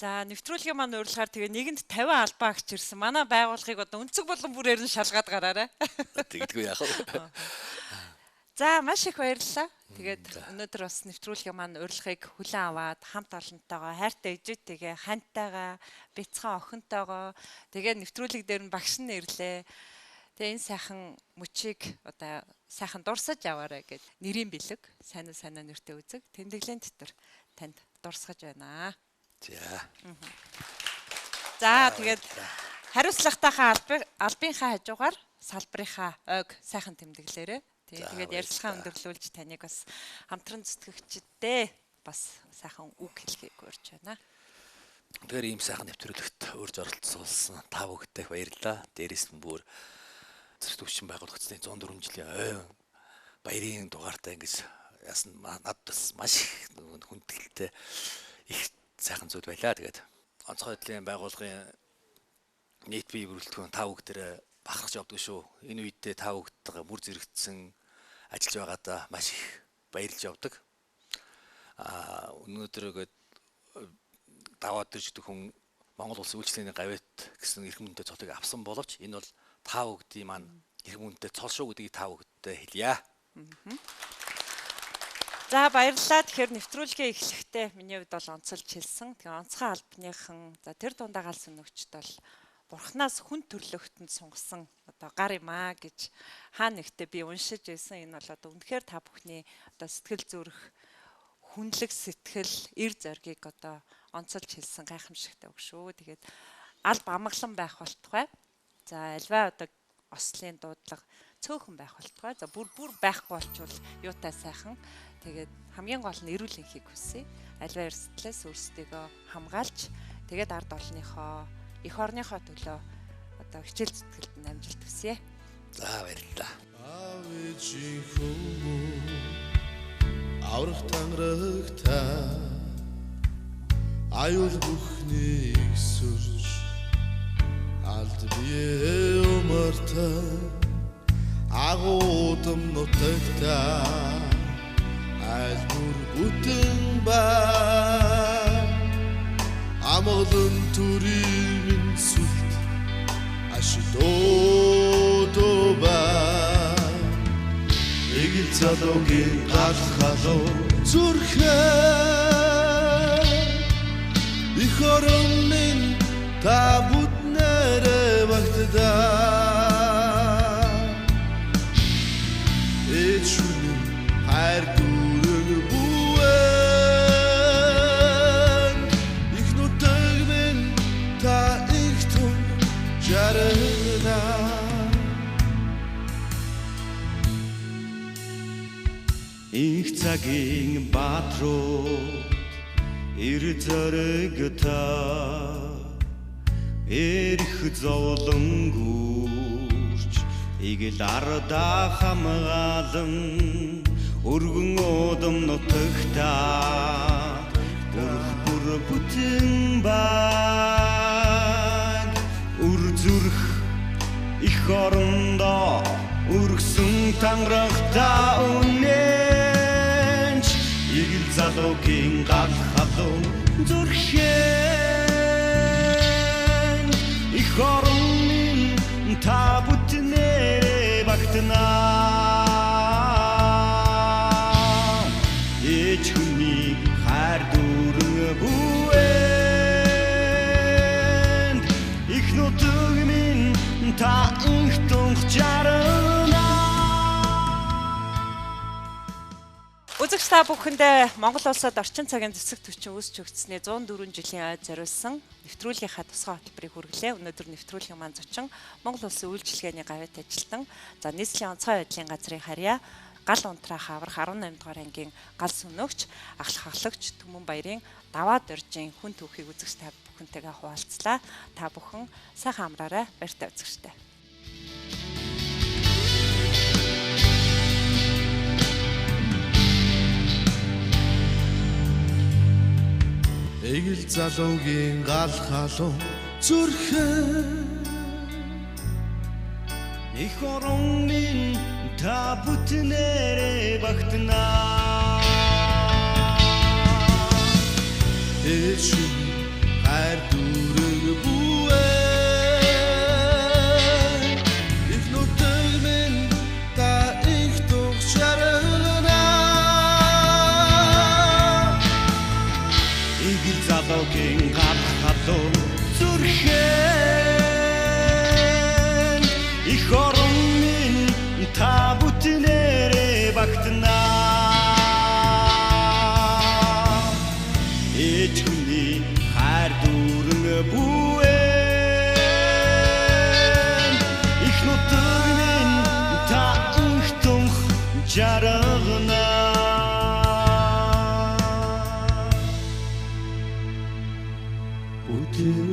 За нэвтрүүлгийн маань урилгаар тэгээ нэгэнд 50 албаа агч ирсэн. Манай байгууллагыг одоо өнцөг болон бүрээр нь шалгаад гараарай. Тэгдэггүй яах вэ? За маш их баярлалаа. Тэгээд өнөөдөр бас нэвтрүүлгийн маань урилгыг хүлээн аваад хамт олонтойгоо хайртай ээжүүдтэйгээ хантайгаа бяцхан охинтойгоо тэгээд нэвтрүүлэг дээр нь багш нь ирлээ. Тэгээ энэ сайхан мөчийг одоо сайхан дурсаж аваарай гэд нэрийн бэлэг сайн нэртэй үзэг тэмдэглэлийн дотор танд дурсгаж байна. За тэгээд хариуцлагатайхаа албынхаа хажуугаар салбарынхаа ойг сайхан тэмдэглээрэй. Тэгээд ярилцлага өндөрлүүлж таныг бас хамтран зүтгэгчдээ бас сайхан үг хэлхийг урьж байна. Тэгэхээр ийм сайхан нэвтрүүлэгт урьж оролцсон та бүхэнд баярлалаа. Дээрээс нь бүр зэрэг төвчин байгуулагдсны 104 жилийн баярын дугаартай ингэж яасан надад маш их хүндэтгэлтэй их сайхан зүйл байлаа. Тэгээд онцгой хөдлийн байгууллагын нийт бие бүрэлдэхүүн та бүгдээрээ бахархаж явдаг шүү. Энэ үедээ та бүгдтэйгээ бүр зэрэгцсэн ажиллаж байгаадаа маш их баярлж явдаг. Өнөөдөр даваад ирж идэх хүн Монгол улсын үйлчлэлийн гавьт гэсэн эрхэм хүнтэй цолыг авсан боловч энэ бол та бүгдийн маань эрхэм хүнтэй цол шүү гэдгийг та бүгдтэй хэлье. За баярлалаа. Тэгэхээр нэвтрүүлгээ эхлэхдээ миний хувьд бол онцолж хэлсэн. Тэгээ онцгой албаныхан за тэр дундаа гал сүнөгчд бол Бурханаас хүн төрлөختөнд сунгасан одоо гар юм аа гэж хаа нэгтээ би уншиж байсан. Энэ бол одоо үнэхээр та бүхний одоо сэтгэл зүрх хүнлэг сэтгэл эр зоргийг одоо онцолж хэлсэн гайхамшигтай үг шүү. Тэгээд алба амгалан байх болтугай. За альва одоо ослын дуудлага цөөхөн байх болтугай. За бүр байхгүй болчвол юутай сайхан. Тэгээд хамгийн гол нь эрүүл энхийг хүсье. Альва эрсдлээс өөрсдийгөө хамгаалж тэгээд ард олонныхоо их орныхоо төлөө одоо хичээл зүтгэлд нь амжилт хүсье. За баярлалаа. Аврах тангарагта аюул бүхнийг сүрж алд бие өмөртө агуудам нутагта айлбар бүтэн ба амгалан төрийн сүлт ашдоодоба эгэл залуугийн гал халуу зүрхээ их орон минь та бүднэрэ багтдаа эчүн хайр дүрэг бүэн их нутаг минь та их тун жарна их цагийн баатрууд ир зоригта эрх зовлон гүрч игэл ардаа хамгаалan өргөн удам нутагтаа бүр бүтэн баг үр зүрх их орондоо өргсөн тангарахтаа үнэнч игэл залуугийн гал халуун зүрхэн их орон та бүтнээ багтнаа ээж хүний хайр дүүрэн бүэнд их нутаг минь та их тунх чарна. Үзэгч та бүхэндээ Монгол улсад орчин цагийн зэвсэг түвшин үүсч өгцсөний 104 жилийн ойд зориулсан нэвтрүүлгийнхаа тусгай хөтөлбөрийг хүргэлээ. Өнөөдөр нэвтрүүлгийн маань зочин Монгол улсын үйлчилгээний гавьяат ажилтан нийслэлийн онцгой байдлын газрын харьяа гал унтраах аврах 18 дугаар ангийн гал сүнөөгч ахлах ахлагч Түмэн баярын даваа доржийн хүн түүхийг үзэгч та бүхэнтэйгээ хуваалцлаа. Та бүхэн сайхан амраарай. Баяртай үзэгчтэй. Эгэл залуугийн гал халуун зүрхэн их орон минь та бүтнээрээ багтнаа ээж хайр дүүрэн бүээ их нутаг минь та их тух чарна игэл залуугийн гал халуун зүрхэн их орон минь та бүтнээрээ багтнаа ээж хүний хайр дүүрэн бүэн их нутаг минь та их тунх чарна. Бүтэн